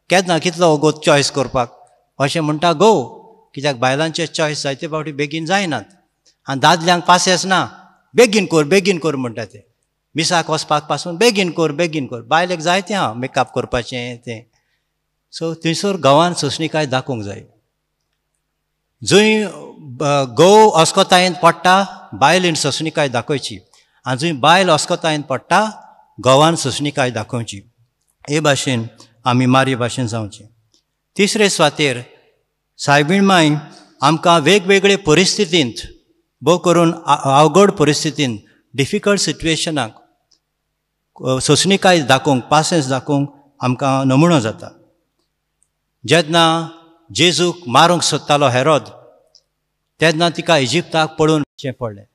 केन्ना कितलो वगो चॉयस करपाक अशें म्हणटा घोव. कित्याक बायलांचे चॉयस जायते फावटी बेगीन जायनात. आनी दादल्यांक पासेस ना, बेगीन कर म्हणटा ते. मिसाक वचपाक पासून बेगीन कर. बायलेक जायतें आहा मेकअप करपाचें तें. सो थंयसर घोवान सोंसणीकाय दाखोवंक जाय. जंय घोव अस्कोतायेन पडटा, बायलेन सोंसणीकाय दाखोवची. आनी जंय बायल अस्कोतायेन पडटा, घोवान सोंसणीकाय दाखोवची. हे भाशेन आमी मारी भाशेन जावचें. तिसरे सुवातेर सायबीण मांय आमकां वेगवेगळे परिस्थितींत, भोव करून अवघड परिस्थितींत, डिफिकल्ट सिट्युएशनाक सोंसणीकाय दाखोवंक, पासेस दाखोवंक आमकां नमुनो जाता. जेन्ना जेजूक मारूंक सोदतालो हेरोद, तेन्ना तिका इजिप्ताक पळोवन पडलें.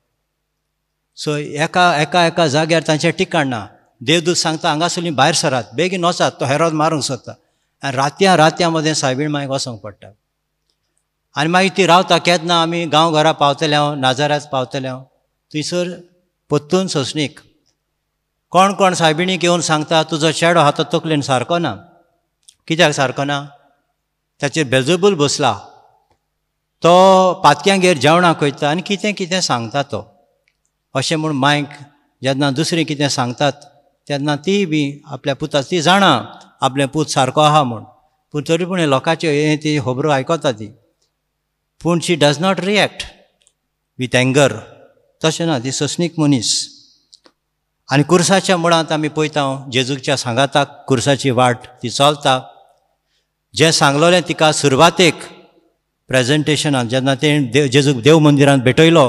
सो एका जाग्यार तांचें ठिकाण ना. देवदूत सांगता, हांगासरलीं भायर सरात, बेगीन वचात, तो हेरोद मारूंक सोदता. आनी रात्यां मदें सायबीण मांयक वचोंक पडटा. आनी मागीर ती रावता. केन्ना आमी गांवघरा पावतले हांव, नाजाऱ्यात पावतले हांव, थंयसर पोत्तून सोंसणीक कोण सायबिणीक येवन सांगता, तुजो चेडो आहा तो तकलेन सारको ना. कित्याक सारको ना? ताचेर बेलझेबूल बसला. तो पातक्यांगेर जेवणाक वयता आनी कितें सांगता तो. अशें म्हूण मांयक जेन्ना दुसरीं कितें सांगतात, तेन्ना ती बी आपल्या पुताक, ती जाणा आपलें पूत सारको आहा म्हूण, पूण तरी पूण लोकांचे ती खबरो आयकता ती. पूण she does not react with anger. तशें ना, ती सोंसणीक मनीस. आनी कुर्साच्या मुळांत आमी पळयता जेजूच्या सांगाताक कुर्साची वाट ती चलता. जें सांगलोलें तिका सुरवातेक प्रेजेंटेशनान, जेन्ना तें जेजूक देव मंदिरांत भेटयलो,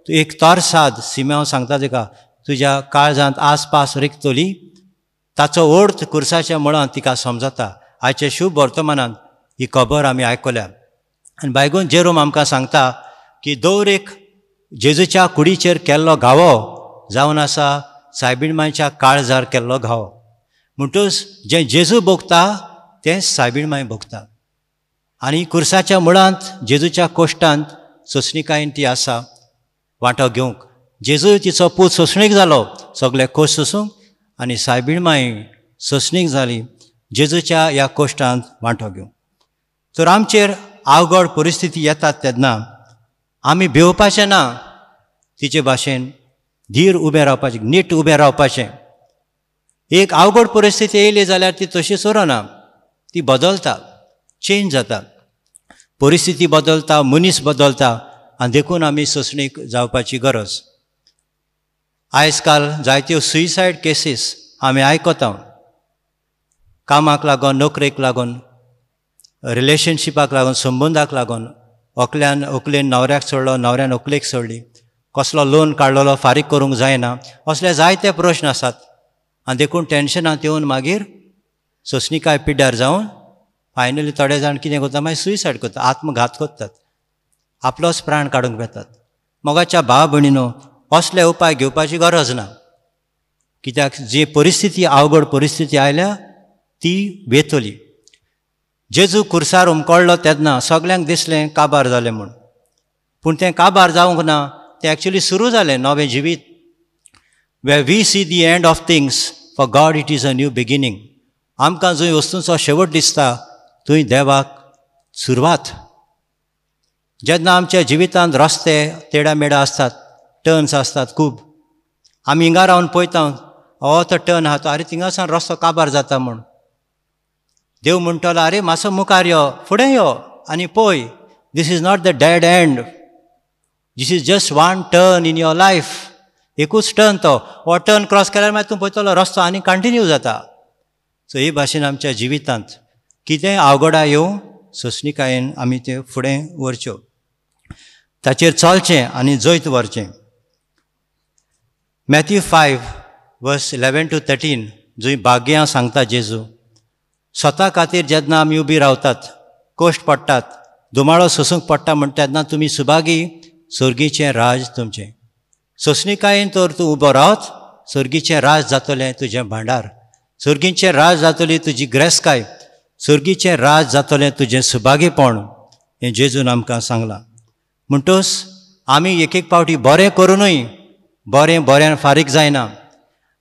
एक तोरसाद सिम्याव सांगता तिका, तुज्या काळजांत आसपास रिगतली. ताचो अर्थ कुर्साच्या मुळांत तिका समजता. आयचे शुभ वर्तमानांत ही खबर आमी आयकल्या. आनी बायगून जेरोम आमकां सांगता की दौरेक जेजूच्या कुडीचेर केल्लो घावो जावन आसा सायबीण मांयच्या काळजार केल्लो घावो. म्हणटूच जें जेजू भोगता तें सायबीण मांय भोगता. आनी कुर्साच्या मुळांत जेजूच्या कोश्टांत सोंसणीकायेन ती आसा वांटो घेवंक. जेजूय तिचो पूत सोंसणीक जालो सगळे कोश्ट सोसूंक आनी सायबीण माई सोंसणीक जाली जेजूच्या ह्या कोश्टांत वांटो घेवंक. तर आमचेर अवघड परिस्थिती येतात तेन्ना आमी भिवपाचें ना, तिचे भाशेन धीर उबें रावपाचें, नीट उबें रावपाचें. एक अवघड परिस्थिती येयली जाल्यार ती तशीच उरना, ती बदलता, चेंज जाता. परिस्थिती बदलता, मनीस बदलता आनी देखून आमी सोंसणीक जावपाची गरज. आयज काल जायत्यो सुइसायड केसीस आमी आयकता, कामाक लागून, नोकरेक लागून, रिलेशनशिपाक लागून, संबंदाक लागून. व्हंकलेन न्हवऱ्याक सोडलो, न्हवऱ्यान व्हंकलेक सोडली, कसलो लोन काडलेलो फारीक करूंक जायना, असले जायते प्रश्न आसात. आनी देखून टेन्शनांत येवन मागीर सोंसणीकाय पिड्ड्यार जावन फायनली थोडे जाण कितें करता, मागीर सुइसायड करतात, आत्मघात करतात, आपलोच प्राण काडूंक येतात. मोगाच्या भाव भयणीनो, असले उपाय घेवपाची गरज ना. कित्याक जी परिस्थिती, अवघड परिस्थिती आयल्या ती वेतली. जेजू खुर्सार उमकोळ्ळो तेन्ना सगल्यांक दिसलें काबार जालें म्हूण, पूण तें काबार जावंक ना, तें एक्चुली सुरू जालें नवें जिवीत. Where we see the end of things, for God it is a new beginning. आमकां जंय वस्तूंचो शेवट दिसता थंय देवाक सुरवात. जेन्ना आमच्या जिवितांत रस्ते तेडामेडा आसतात, टर्न्स आसतात खूब, आमी हिंगा रावन पळयता हो तो टर्न आहा तो, आरे थिंगासान रस्तो काबार जाता म्हूण. देव म्हणटलो, आरे मातसो मुखार यो, फुडें यो आनी पळय, this is not the dead and, this is just one turn in your life. एकूच टर्न तो, हो टर्न क्रॉस केल्यार मागीर तूं पळयतलो रस्तो आनी कंटिन्यू जाता. सो हे भाशेन आमच्या जिवितांत कितेंय अवघडा येवं, सोंसणीकायेन आमी ते फुडें व्हरच्यो, ताचेर चलचें आनी जैत व्हरचें. मॅथ्यू 5:11-13 जंय भाग्यां सांगता जेजू, स्वता खातीर जेन्ना आमी उबी रावतात, कोश्ट पडटात, दुमाळो सोसूंक पडटा म्हण तेन्ना तुमी सुभागी, सर्गीचें राज तुमचें. सोंसणीकायेन तर तूं उबो रावत, सर्गीचें राज जातलें तुजें भांडार, सर्गीचें राज जातली तुजी ग्रेस्काय, सर्गीचें राज जातलें तुजें सुभागीपण. हें जेजून आमकां सांगलां. म्हणटूच आमी एक एक पावटी बरें करुनूय बरें बऱ्यान फारीक जायना.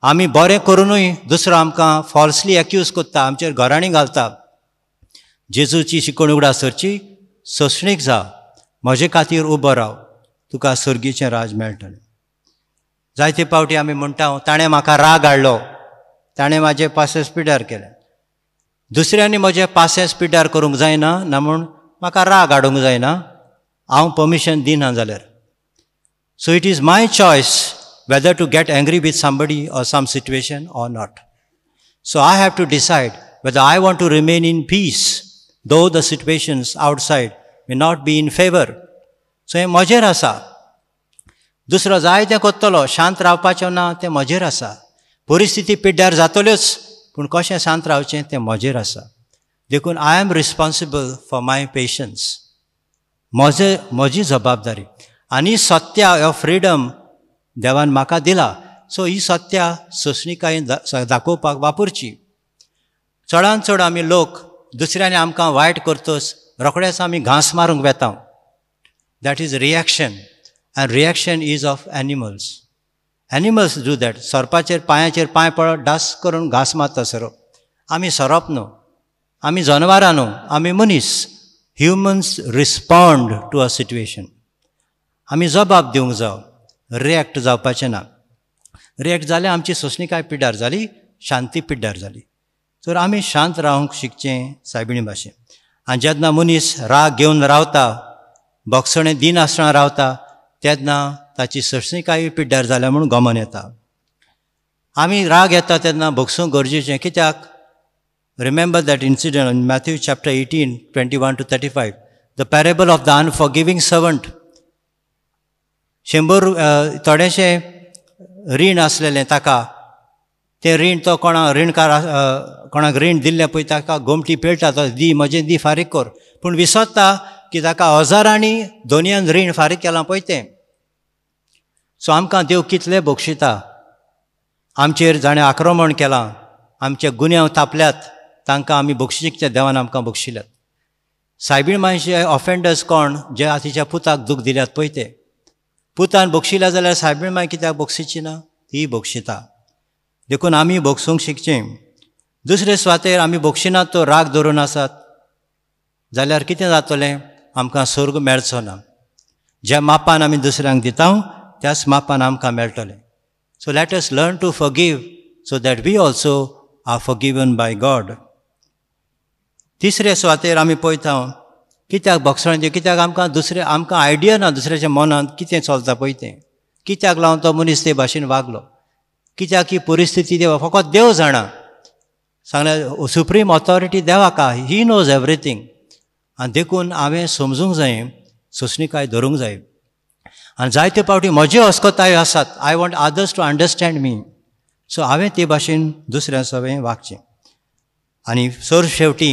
आमी बरें करुनूय दुसरो आमकां फॉल्सली एक्यूज करता, आमचेर घराणी घालता. जेजूची शिकवण उगडासरची, सोंसणीक जा, म्हजे खातीर उबो राव, तुका सर्गीचें राज मेळटलें. जायते पावटी आमी म्हणटा, ताणें म्हाका राग हाडलो, ताणें म्हाजे पासेस पिड्ड्यार केले. दुसऱ्यांनी म्हजे पासेस पिड्ड्यार करूंक जायना ना म्हूण म्हाका राग हाडूंक जायना, हांव परमिशन दिना जाल्यार. So it is my choice whether to get angry with somebody or some situation or not. So I have to decide whether I want to remain in peace, though the situations outside may not be in favor. So हें म्हजेर आसा. दुसरो जाय तें कोत्तलो, शांत रावपाचें ना तें म्हजेर आसा. परिस्थिती पिड्ड्यार जातल्योच, पूण कशें शांत रावचें तें म्हजेर आसा. देखून I am responsible for my patience. म्हजी जबाबदारी. आनी सत्य ऑफ फ्रिडम देवान म्हाका दिला. सो ही सत्या सोंसणीकायेन दाखोवपाक वापरची. चडांत चड आमी लोक दुसऱ्यांनी आमकां वायट करतस रोखडेच आमी घांस मारूंक वेता. That is reaction, and reaction is of animals. Animals do that. सरपाचेर पांयाचेर पांय पडत डास करून घांस मारता सरप. आमी सरप न्हू, आमी जनवारां न्हू, आमी मनीस. Humans respond to a situation. आमी जबाब दिवंक जाय, रिएक्ट जावपाचें ना. रिएक्ट जाल्यार आमची सोंसणीकाय पिड्ड्यार जाली, शांती पिड्ड्यार जाली. तर आमी शांत रावंक शिकचें सायबिणी भाशेन. आनी जेन्ना मनीस राग घेवन रावता, बोगसणें दिनासतना रावता, तेन्ना ताची सोंसणीकाय पिड्ड्यार जाल्या म्हणून गमन येता. आमी राग येता तेन्ना भोगसूंक गरजेचें. कित्याक remember that incident in Matthew chapter 18, 21-35, the parable of the unforgiving servant. 100 थोडेशे रीण आसलेलें ताका, तें रीण तो कोणाक रीण दिल्लें पळय ताका गोमटी पेळटा, तो दी म्हजें दी फारीक कर. पूण विसरता की ताका हजारांनी दोनयान रीण फारीक केलां पळय तें. सो आमकां देव कितले बक्षिता. आमचेर जाणें आक्रमण केलां, आमचे गुन्यांव तापल्यात, तांकां आमी बक्षीक ते देवान आमकां बक्षिल्यात. सायबीण मातशे ऑफेंडर्स कोण जे तिच्या पुताक दूख दिल्यात पळय ते. पुतान बोगशिला जाल्यार सायबीण माय कित्याक बोगसिची ना? ती बोगशिता. देखून आमी बोगसूंक शिकचें. दुसरे सुवातेर आमी बोगशिनात तो राग धरून आसात जाल्यार कितें जातलें? आमकां स्वर्ग मेळचो ना. ज्या मापान आमी दुसऱ्यांक दिता त्याच मापान आमकां मेळटलें. So let us learn to forgive so that we also are forgiven by God. तिसरे सुवातेर आमी पळयता कित्याक बोगसणाचें, कित्याक आमकां आयडिया ना दुसऱ्याच्या मनांत कितें चलता पळय तें. कित्याक लागून तो मनीस ते भाशेन वागलो, कित्याक ही परिस्थिती फकत देव जाणा. सांगल्यार सुप्रीम ऑथॉरिटी देवाक आहा, ही नोज एवरीथींग. आनी देखून हांवें समजूंक जाय, सोंसणीकाय धरूंक जाय. आनी जायते फावटी म्हज्यो अस्कोतायो आसात. I want others to understand me. So हांवें ते भाशेन दुसऱ्या सवें वागचें. आनी सर शेवटी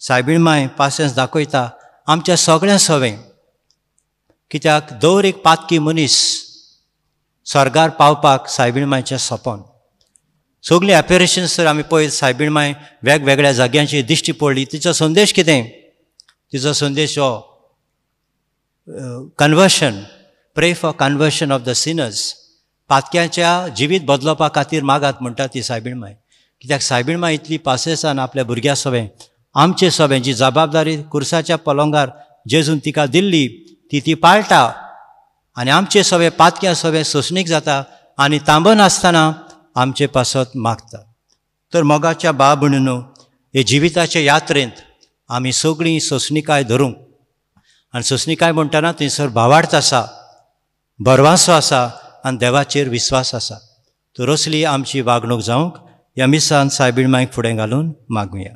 सायबीण माय पासियन्स दाखयता आमच्या सगळ्या सवें. कित्याक दर एक पातकी मनीस स्वर्गार पावपाक सायबीण मायचें सपन. सगळीं एपिरेशन्स जर आमी पळयत, सायबीण माय वेगवेगळ्या जाग्यांचेर दिश्टी पडली. तिचो संदेश कितें? तिचो संदेश हो conversion, pray for conversion of the sinners. पातक्याच्या जिवीत बदलोवपा खातीर मागात म्हणटा ती सायबीण माय. कित्याक सायबीण माय इतली पासियेंसान आपल्या भुरग्यां सवें, आमचे सवें जी जबाबदारी कुर्साच्या पलंगार जेजून तिका दिल्ली ती पाळटा. आनी आमचे सवें पातक्या सवें सोंसणीक जाता आनी तांबन आसतना आमचे पासत मागता. तर मोगाच्या भाव भयणीनो, हे जिविताचे यात्रेंत आमी सगळीं सोंसणीकाय धरूंक. आनी सोंसणीकाय म्हणटना थंयसर भावार्थ आसा, बरवासो आसा आनी देवाचेर विस्वास आसा. तर असली आमची वागणूक जावंक ह्या मिसान सायबीण मायक फुडें घालून मागुया.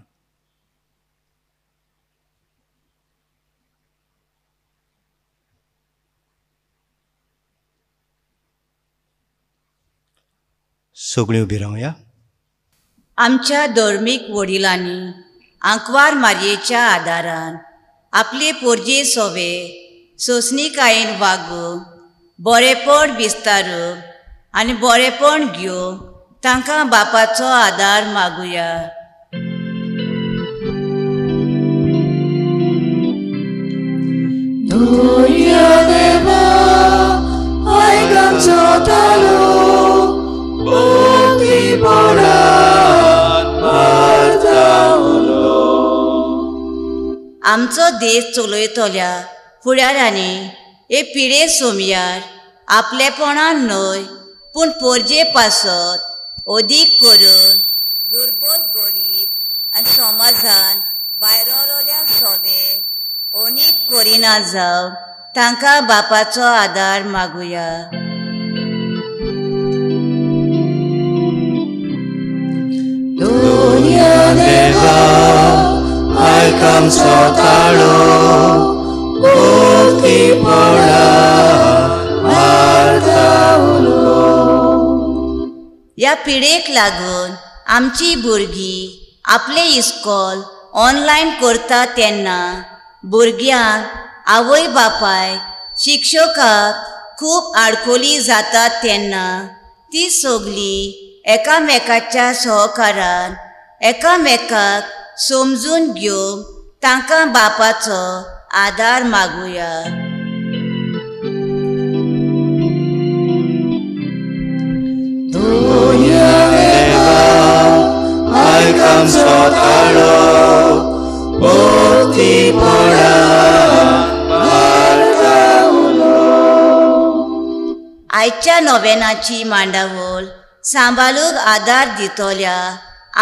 सगळीं उबी रावया. आमच्या धर्मीक वडिलांनी आंकवार मारयेच्या आदारान आपले पोरजे सोवे सोंसणीकायेन वागूंक, बरेपण विस्तारूंक आनी बरेपण घेवंक तांकां बापाचो आदार मागुया. आमचो देश चलयतल्या फुडाऱ्यांनी हे पिळे सोमयार आपलेपणान न्हय पूण पोरजे पासत अदीक करून दुर्बल गरीब आनी समाजान भायरलोल्या सवे अनीत करिना जावं तांकां बापाचो आदार मागुया. ह्या पिडेक लागून आमची भुरगीं आपले इस्कॉल ऑनलायन करता तेन्ना भुरग्यांक आवय बापाय शिक्षकाक खूब आडखोली जातात तेन्ना ती सगळीं एकामेकाच्या सहकारान एकामेकाक समजून घेवंक तांकां बापाचो आदार मागुया. आयच्या नोवेनाची मांडावळ सांबाळूंक आदार दितोल्या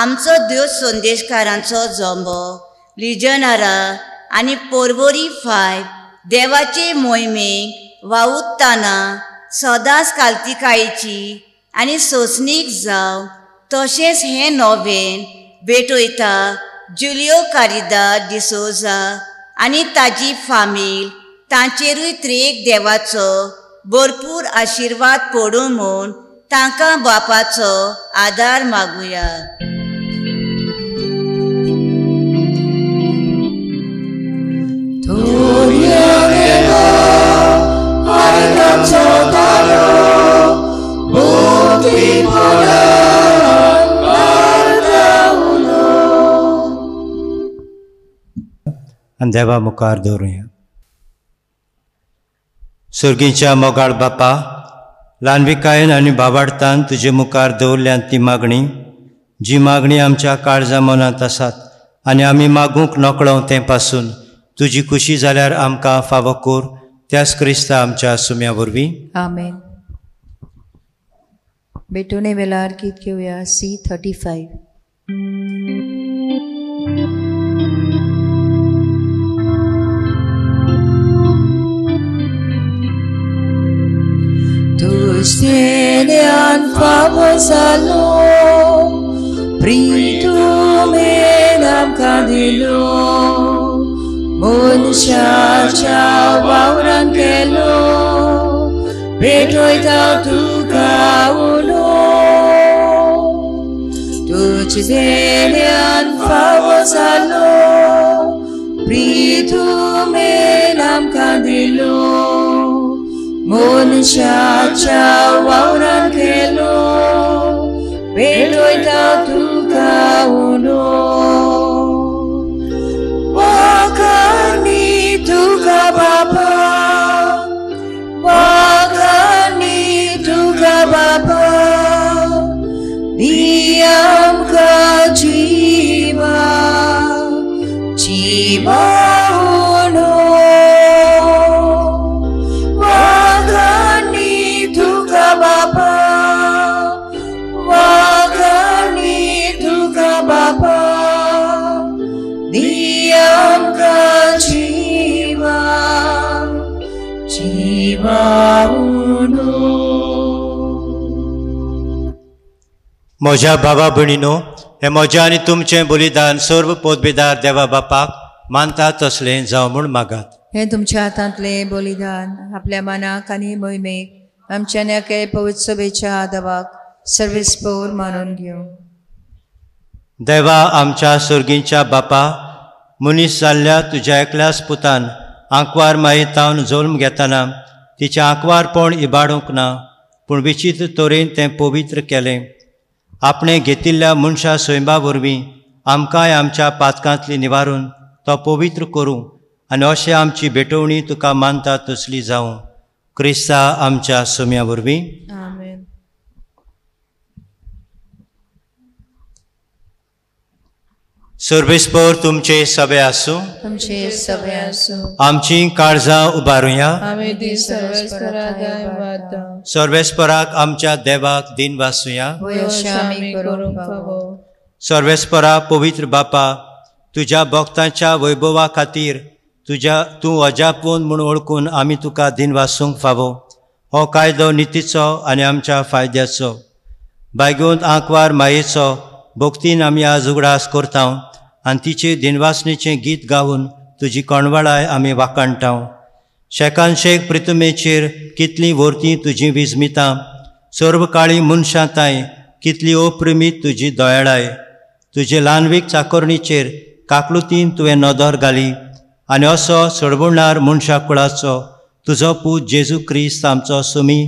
आमचो देव संदेशकारांचो जंबो लिजनारा आनी पोरवोरी 5 देवाचे मोहिमेक वावुरतना सदांच काल्तिकायेची आनी सोंसणीक जावं तशेंच हें नोवेन भेटयता जुलियो कारिदास डिसोजा आनी ताजी फामील तांचेरूय त्रेक देवाचो भरपूर आशिर्वाद पडूं म्हूण तांकां बापाचो आदार मागुया. आनी देवा मुखार दवरुया. सुर्गीच्या मोगाळ बापा, ल्हानविकायेन आनी भावार्थान तुजे मुखार दवरल्यान ती मागणी, जी मागणी आमच्या काळजा मनांत आसात आनी आमी मागूंक नकळो ते पासून तुजी खुशी जाल्यार आमकां फावो कोर, त्याच क्रिस्ता आमच्या सुम्या वरवीं. आमेन. बेटोने वेलार गीत घेऊया C35. Tuștenian favosalo, pritumenam cadilo, munshacha vauran kelo, petoi tau tu kauno. Tuștenian favosalo, pritumenam cadilo, Munshacha wauran kelo, peloi tau tu kauno. Wakani tu ka bapa, wakani tu ka bapa, diam ka jiwa, jiwa uno. म्हज्या भावा भयणीनो, हे म्हजें आनी तुमचें बलिदान सर्व पोतबेदार देवा बापाक मानता तसलें जावं म्हूण मागात. हे तुमच्या हातांतले बलिदान आपल्या मनाक आनी मोहिमेक आमच्या नेके पवित्र सभेच्या आदवाक सर्वेस्पोर मानून घेवं. देवा आमच्या सुर्गीच्या बापा, मनीस जाल्ल्या तुज्या एकल्याच पुतान आंकवार मायेतावन जल्म घेतना तिचें आंकवारपण इबाडूंक ना, पूण विचित्र तरेन तें पवित्र केलें. आपणे घेतिल्ल्या मनशा स्वयंबा वरवीं आमकांय आमच्या पातकांतली निवारून तो पवित्र करूं आनी अशें आमची भेटवणी तुका मानता तसली जावं. क्रिस्ता आमच्या सुम्या वरवीं. आमेन. सर्वेस्पर तुमचे सभे आसूं, तुमचे सगळे आसूं. आमची काळजां उबारुया. आमी दी सर्वेस्पराक वाता. सर्वेस्पराक आमच्या देवाक दिन वासुया. वयशे आमी करूंक फावो. सर्वेस्परा पवित्र बापा, तुज्या भक्तांच्या वैभवा खातीर तूं अजापवंत म्हूण ओळखून आमी तुका दिन वासूंक फावो. हो कायदो नितीचो आनी आमच्या फायद्याचो. बायगोंत आंकवार मायेचो भक्तीन आमी आज उगडास करता आनी तिचे दिनवासणेचें गीत गावन तुजी कणवळाय आमी वाखाणटाव. शेकान शेक प्रितमेचेर कितलीं वर्तीं तुजीं विजमितां, सर्व काळी मनशांताय कितली अप्रिमीत तुजी दयाळाय. तुजे ल्हानवीक चाकरणीचेर काकलुतीन तुवें नदर घाली आनी असो सडबडणार मनशा कुळाचो तुजो पूत जेजू क्रिस्त आमचो सुमी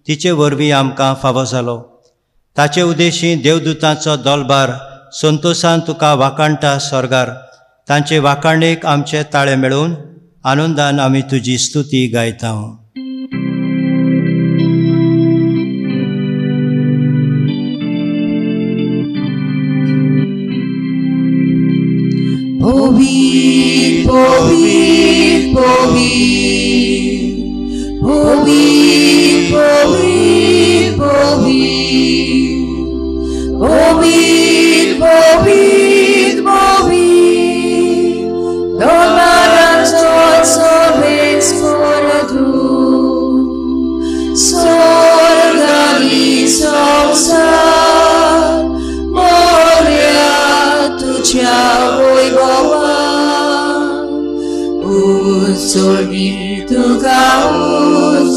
तिचे वरवीं आमकां फावो जालो. ताचे उदेशी देवदूतांचो दोलबार संतोशान तुका वाखाणटा स्वर्गार. तांचे वाखाणेक आमचे ताळे मेळून आनंदान आमी तुजी स्तुती गायता. Povit, povit, povit, povit, povit, povit, povit, povit, povit, donaran sol sobes poradu, sorgani sonsar, moria tucia voi baba. Sorgi tuka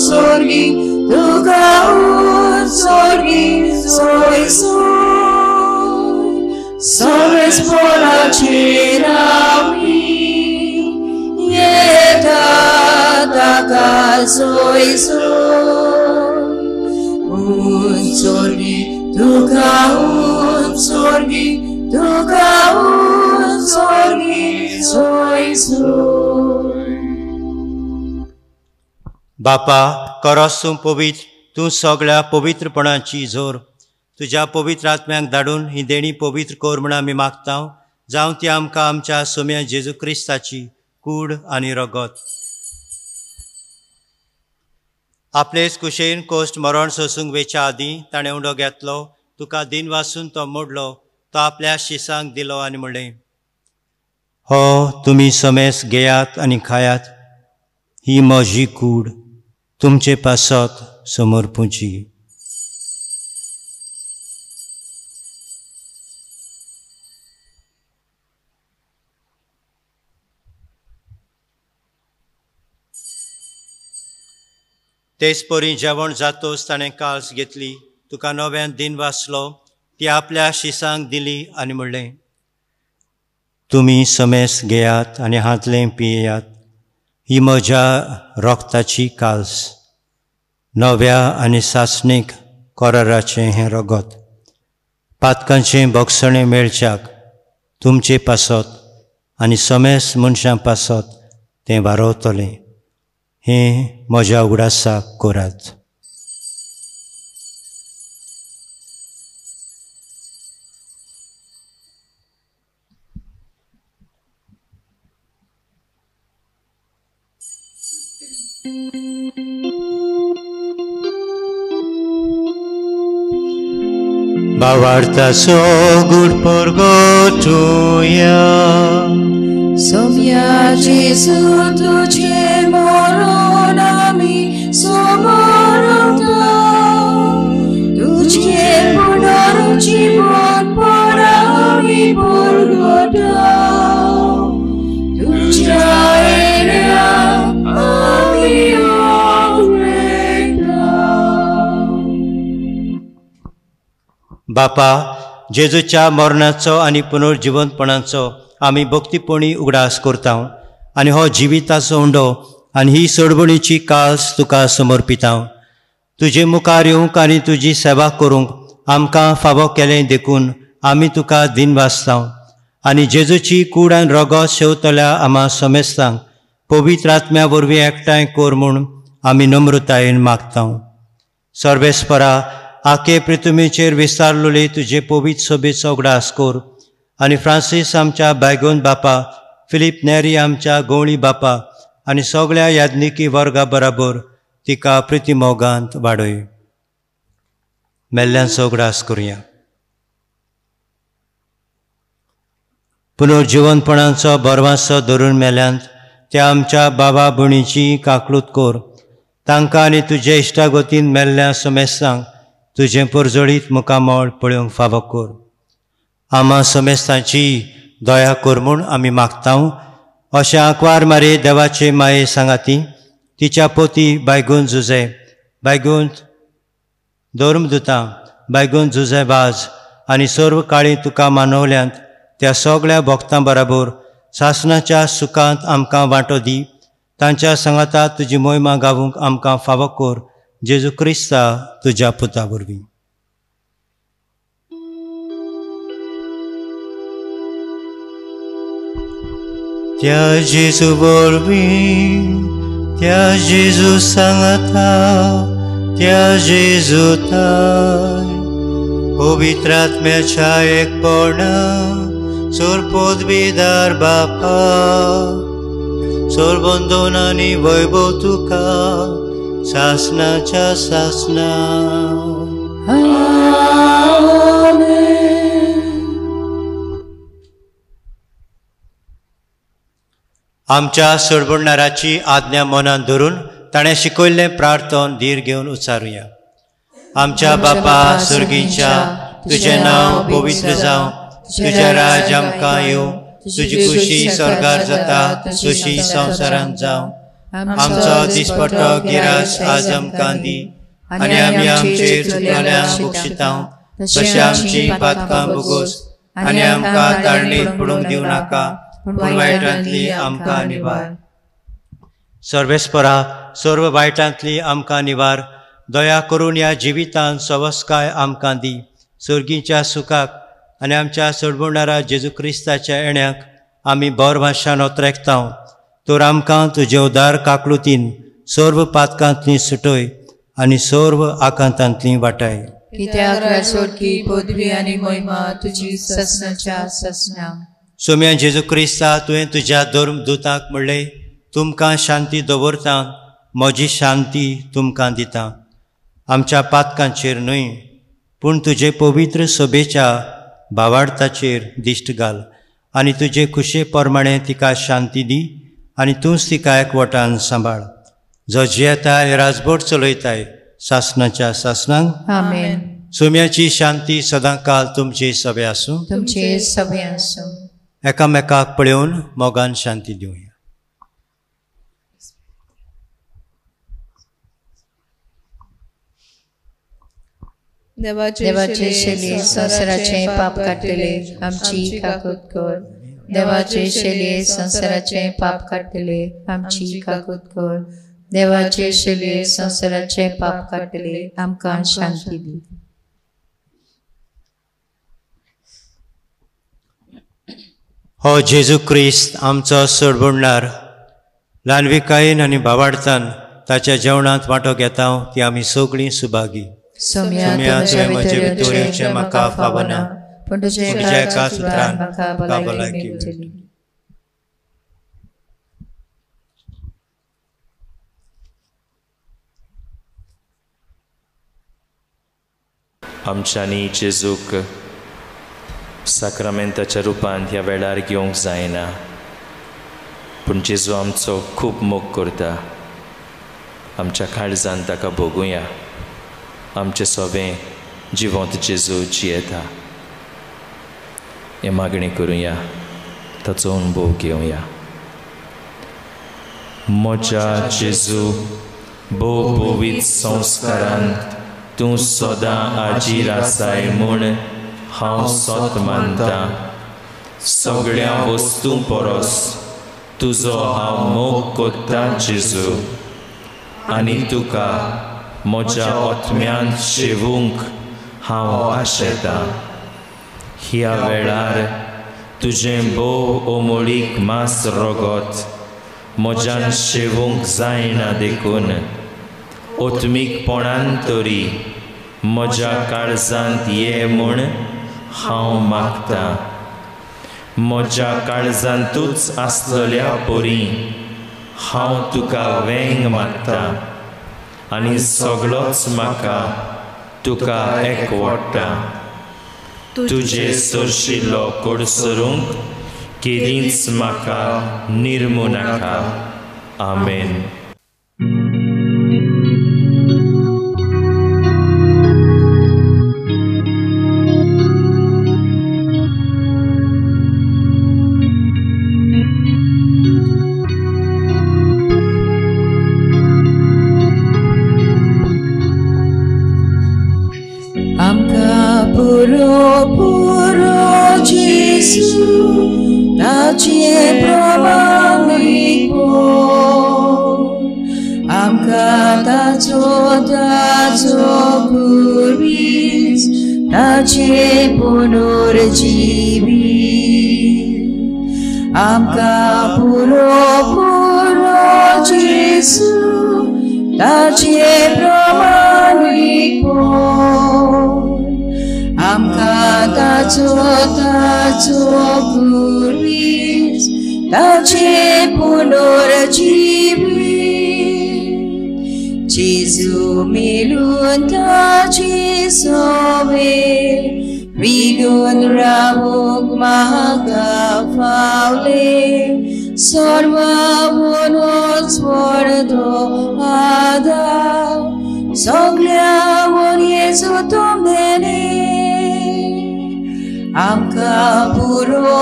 sorgi tuka sorgi soy soy sabes por la cherami yeta taka soy soy sorgi tuka sorgi soy soy. बापा करोस तूं पवित्र, तूं सगळ्या पवित्रपणाची जोर. तुज्या पवित्र आत्म्याक धाडून ही देणी पवित्र कोर म्हूण आमी मागता, जावं ती आमकां आमच्या सोम्या जेजू क्रिस्ताची कूड आनी रगत. आपलेच कुशेन कोश्ट मरण सोसूंक वेच्या आदीं ताणें उंडो घेतलो, तुका दिन वासून तो मोडलो, तो आपल्या शिसांक दिलो आनी म्हणलें, हो तुमी समेस घेयात आनी खायात, ही म्हजी कूड, तुमचे पासत समोर पुंची. तेच परी जेवण जातोच ताणें काल्स घेतली, तुका नव्यान दिन वाचलो, ती आपल्या शिसांक दिली आनी म्हणलें, तुमी समेस घेयात आनी हातलें पियेयात, ही म्हज्या रोगताची काल्स, नव्या आनी सासणीक कराराचें हें रगत. पातकांचें भोगसणें मेळच्याक तुमचे पासत आनी समेस मनशां पासत तें वारोवतलें, हें म्हज्या उगडासाक करात. भावार्थाचो गूढ परगटुया. सोम्या जेजू तुझे मरण आमी समरता, तुझे पुनरुज्जीवन पर आमी परगटा, तुझ्या येण्याक आमी ओगलेता. बापा जेजूच्या मरणाचो आनी पुनर्जिवंतपणाचो आमी भक्तीपणी उगडास करता आनी हो जिविताचो उंडो आनी ही सोडवणीची काल्स तुका समर्पिता. तुजे मुखार येवंक आनी तुजी सेवा करूंक आमकां फावो केलें देखून आमी तुका दिन वाचता आनी जेजूची कूड आनी रगत शेवतल्या आम्हा समेस्तांक पवित्र आत्म्या वरवीं एकठांय कर म्हूण आमी नम्रतायेन मागता. सर्वेस्परा आखे पृथ्वीचेर विस्तारलेली तुजे पवित्र सभेचो उगडास कर आनी फ्रांसीस आमच्या बायगोन बापा, फिलीप नेरी आमच्या गवळी बापा आनी सगळ्या याज्ञिकी वर्गा बराबर तिका प्रितीमोगांत वाडय. मेल्ल्यांचो उगडास करुया. पुनर्जिवंतपणाचो बरवासो धरून मेल्यांत त्या आमच्या बाबा भयणीची काकलूत कर. तांकां आनी तुजे इश्टागतीन मेल्ल्या समेस्तांक तुजें परजळीत मुखामळ पळोवंक फावो कर. आम्हा समेस्तांची दया कर म्हूण आमी मागता. अशें आंकवार मारे देवाचे माये सांगाती, तिच्या पोती बायगून जुजे, बायगून धर्मदुतां, बायगून जुजे वाज आनी सर्व काळी तुका मानवल्यांत त्या सगळ्या भक्तां बराबर सासणाच्या सुखांत आमकां वांटो दी. तांच्या सांगाता तुजी मोहिमा गावूंक आमकां फावो कर. जेजू क्रिस्ता तुज्या पुता वरवीं. त्या जेजू वरवीं, त्या जेजू सांगाता, त्या जेजू ताय, पवित्र आत्म्याच्या एकपणा, सोरपोदबीदार बापा, सोरबंदोन आनी वैभव तुका सासनाच्या सासना. आमच्या सोडबडणाराची आज्ञा मनात धरून ताणें शिकयल्लें प्रार्थन धीर घेवन उच्चारुया. आमच्या बापा सुर्गीच्या, तुजें नांव पवित्र जावं, तुजें राज आमकां येवं, तुजी खुशी स्वर्गार जाता तशी संवसारांत जावं. आमचो दिसपट्टो गिरास आज आमकां दी आनी आमी आमचेर चुकलेल्यांक बक्षिता तशें आमची पातकां भोगोस आनी आमकां ताळणेंत पडूंक दिवं नाका, पूण वायटांतली आमकां निवार. सर्वेस्परा सर्व वायटांतली आमकां निवार. दया करून ह्या जिवितांत सवस्काय आमकां दी. सर्गीच्या सुखाक आनी आमच्या सोडवणारा जेजू क्रिस्ताच्या येण्याक आमी बोर भाशान ओतरेकता. तर आमकां तुजे उदार काकलुतीन सर्व पातकांतली सुटय आनी सर्व आकांतांतली वाटाय. कित्याक राजवटकी पदवी आनी महिमा तुजी ससनाच्या ससना. सोम्या जेजू क्रिस्ता तुवें तुज्या धर्मदूताक म्हणलें, तुमकां शांती दवरता, म्हजी शांती तुमकां दिता. आमच्या पातकांचेर न्हय पूण तुजे पवित्र सभेच्या भावार्थाचेर दिश्ट घाल आनी तुजे खुशे प्रमाणे तिका शांती दी आनी तूंच तिका एकवटान सांबाळ. जो जियेताय राजभर चलयताय सासनाच्या सासनांक. आमेन. सोम्याची शांती सदां काल तुमचे सभे आसूं. तुमचे सभे आसूं. एकामेकाक पळोवन मोगान शांती दिवया. देवाचे शेली संसाराचे पाप काडटले आमची काकूत कर. देवाचे शेली संसाराचे पाप काडटले आमची काकूत कर. देवाचे शेली संसाराचे पाप काडटले आमकां शांती दी. हो जेजू क्रिस्त आमचो सोडबुडणार ल्हानविकायेन आनी भावार्थान ताच्या जेवणांत वांटो घेता ती आमी सगळीं सुभागी. सोम्या तुजे म्हजे भितर येवचें म्हाका फावना पूण तुजे एका सुत्रान म्हाका भलायकी मेळटली. आमच्यांनी जेजूक साक्रामेंताच्या रुपांत ह्या वेळार घेवंक जायना पूण जेजू आमचो खूब मोग करता. आमच्या काळजांत ताका भोगुया. आमचे सवें जिवंत जेजू जियेता हे मागणी करुया. ताचो अनुभव घेवया. म्हज्या जेजू भोव भोवीत संस्कारांत तूं सदां आजीर आसाय म्हूण हांव सत मानता. सगळ्या वस्तूं परस तुजो हांव मोग कोत्ता जेजू आनी तुका म्हज्या आत्म्यांत शेवूंक हांव आशेतां. ह्या वेळार तुजें भोव ओमळीक मास रगत म्हज्यान शेवूंक जायना देखून ओत्मीकपणान तरी म्हज्या काळजांत ये म्हूण हांव मागतां. म्हज्या काळजांतूच आसलेल्या परी हांव तुका वेंग मागतां आनी सगळोच म्हाका तुका एकवटा. तुजे सरशिल्लो कोडसरूंक केदींच म्हाका निर्मू नाका. आमेन. ताचे प्रमाणीक आमकां ताचो पुर्वीच ताचे पुनर्जीवी आमकां पुरो जेसू ताचे प्रमाणीक आमकां ताचो पुर्वीच ताचे पुनर्जीवी जेजू मेलून ताचे सवे विगून रावूंक म्हाका फावले सर्वांवूच व्हडलो आदार सगळ्यांवून येजू तुमने आमकां पुरो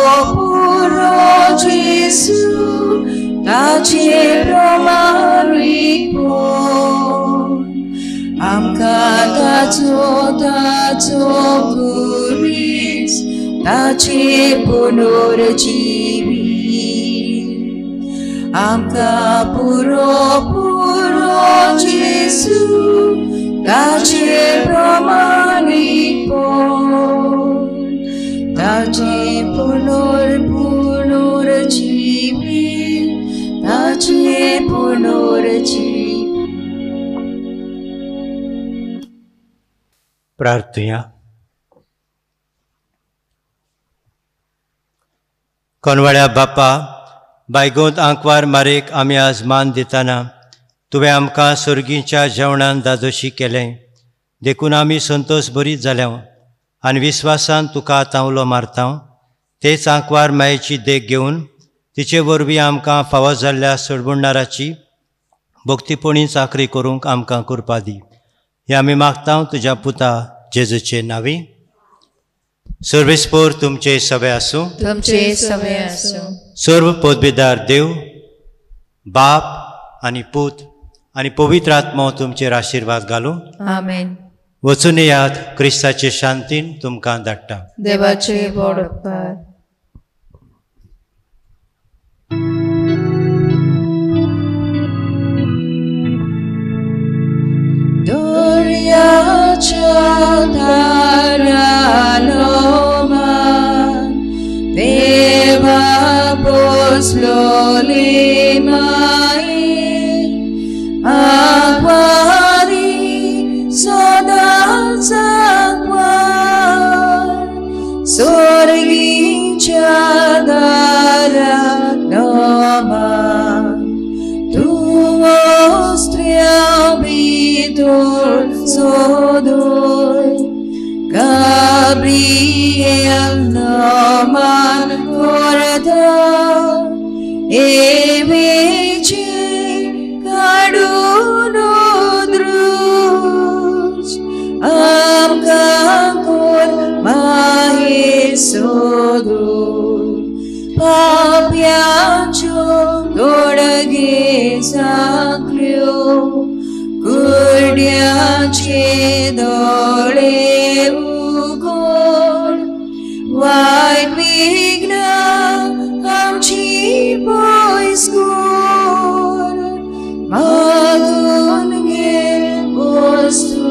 जेसू ताचे प्रमाणीक आमकां ताचो पुर्वीच ताचे पुनर्जीवी आमकां पुरो जेसू ताचे प्रमाणीक ताचे पुनर्जीवी ताचे पुनर्जीवी प्रार्थुया. कोनवाड्या बापा, बायगोंत आंकवार मारेक आमी आज मान दिताना तुवें आमकां सर्गीच्या जेवणान दादोशी केलें. देखून आमी संतोश बरीत जाल्या आनी विस्वासान तुका तावलो मारता. तेच आंकवार मायेची देख घेवन तिचे वरवीं आमकां फावो जाल्ल्या सडबुडणाराची भक्तीपणी चाकरी करूंक आमकां कृपा दी. हे आमी मागता तुज्या पुता जेजूचे नांवी. सर्वेस्पोर तुमचे सवे आसूं. तुमचे सवे आसूं. सर्व पदवीदार देव, बाप आनी पूत आनी पवित्र आत्मो तुमचेर आशिर्वाद घालूं. आमेन. वचून येयात, क्रिस्ताचे शांतीन तुमकां धाडटा. देवाचे बोड उपकार. Deva poslole mai akwari sodaca kwar sorgicia daranoma tu ostriabitur sodoi Gabriel naman korda evici kaduno drus amkakor mahisodu papyacho dodage saklyo kurdiache dole White vigna amchi poiskor magun ge postu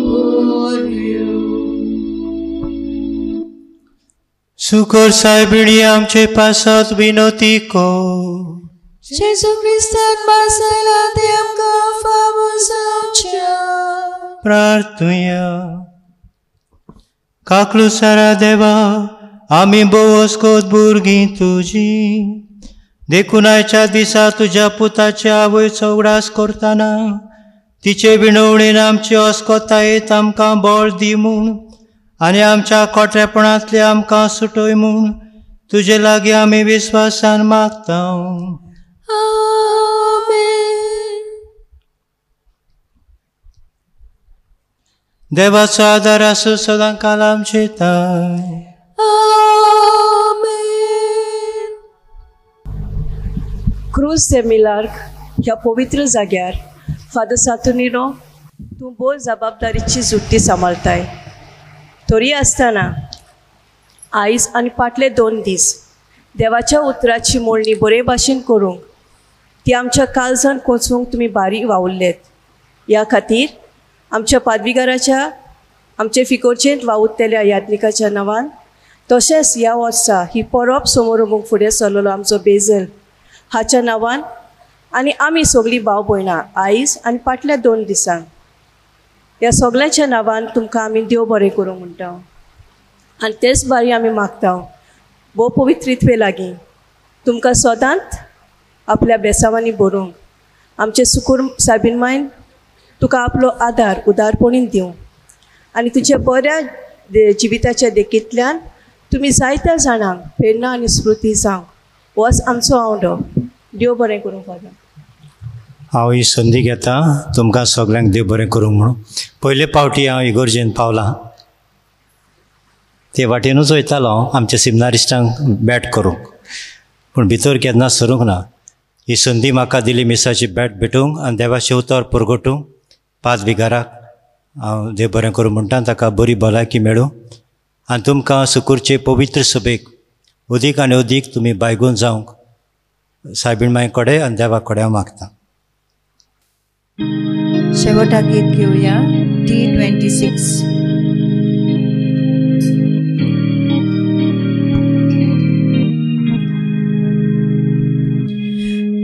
boryu. सुकर सायबिणी आमचे पासत विनोती को Jesu Christat basayla te amka famosa प्रार्थुया. काकलू सारा देवा, आमी बोवस्कोत भुरगीं तुजी. देखून आयच्या दिसा तुज्या पुताचे आवयचो उगडास करतना तिचे विणवणेन आमची अस्कोतायेत आमकां बळ दी म्हूण आनी आमच्या खोटेपणांतले आमकां सुटय म्हूण तुजे लागीं आमी विस्वासान मागता. देवाचो आदार आसूं सदां काल आमचे ताय. क्रूज दे मिलार्क ह्या पवित्र जाग्यार फादर सातुनिनो तूं बोल जबाबदारीची जुट्टी सांबाळताय. तरी आसतना आयज आनी फाटले 2 दीस देवाच्या उतराची मोडणी बरे भाशेन करूंक ती आमच्या काळजान कोचूंक तुमी बारी वावुरलेत. ह्या खातीर आमच्या पादविकाराच्या आमचे फिकोरचेंत वावुरतेल्या यात्निकाच्या नांवान तशेंच ह्या वर्सा ही परब समोरुंक फुडें सरलेलो आमचो बेजल हाच्या नांवान आनी आमी सगळीं भाव भयणां आयज आनी फाटल्या 2 दिसांक ह्या सगळ्यांच्या नांवान तुमकां आमी देव बरें करूंक म्हणटा. आनी तेच बारी आमी मागता भोव पवित्रित्वे लागीं तुमकां सदांच आपल्या बेसांवांनी भरूंक आमचे सुकूर साबीन मायन तुका आपलो आदार उदारपणीन दिवं आनी तुज्या बऱ्या जिविताच्या देखींतल्यान तुमी जायत्या जाणांक प्रेरणा आनी स्मृती जावंक होच आमचो आवडो. देव बरें करूं फादर. हांव ही संदी घेता तुमकां सगल्यांक देव बरें करूं म्हणून. पयले फावटी हांव इगर्जेन पावलां. ते वाटेनूच वयतालो आमच्या सिमनारिस्टांक बॅट करूंक, पूण भितर केन्ना सरूंक ना. ही संदी म्हाका दिली मिसाची बॅट भेटूंक आनी देवाचें उतर परगटूंक पादविकाराक हांव देव बरें करूं म्हणटा. ताका बरी भलायकी मेळूं आनी तुमकां सुकूरचे पवित्र सभेक अदीक आनी अदीक तुमी बायगून जावंक सायबीण माय कडेन आनी देवा कडेन हांव मागतां. शेवटा गीत घेऊया T26.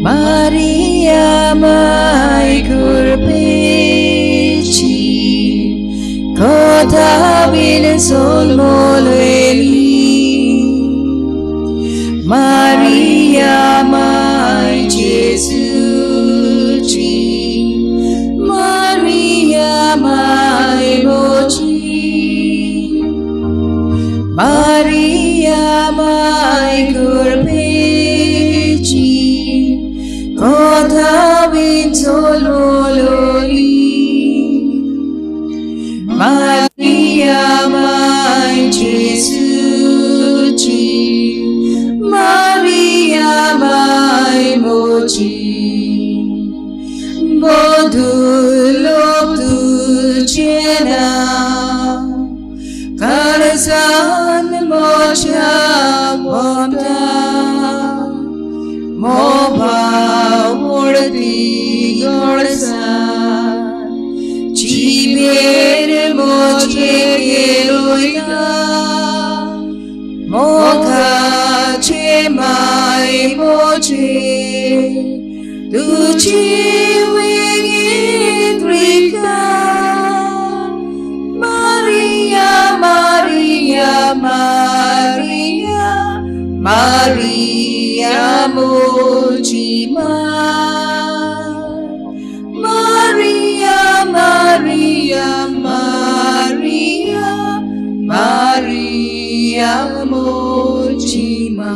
Maria mai curpeci, con Kotawin solmoleli Maria mai Jesuci Maria mai moci Maria mai corpeci Kotawin solmoleli Maria mai Jesuci Maria mai moci Bodulok tu cena Karzan mocha bomda Moba urdi gorsan Ciber moche geloida Moka che mai moche Tu ci wingin rika Maria, Maria, Maria Maria mochi Maria, Maria, Maria Maria mochima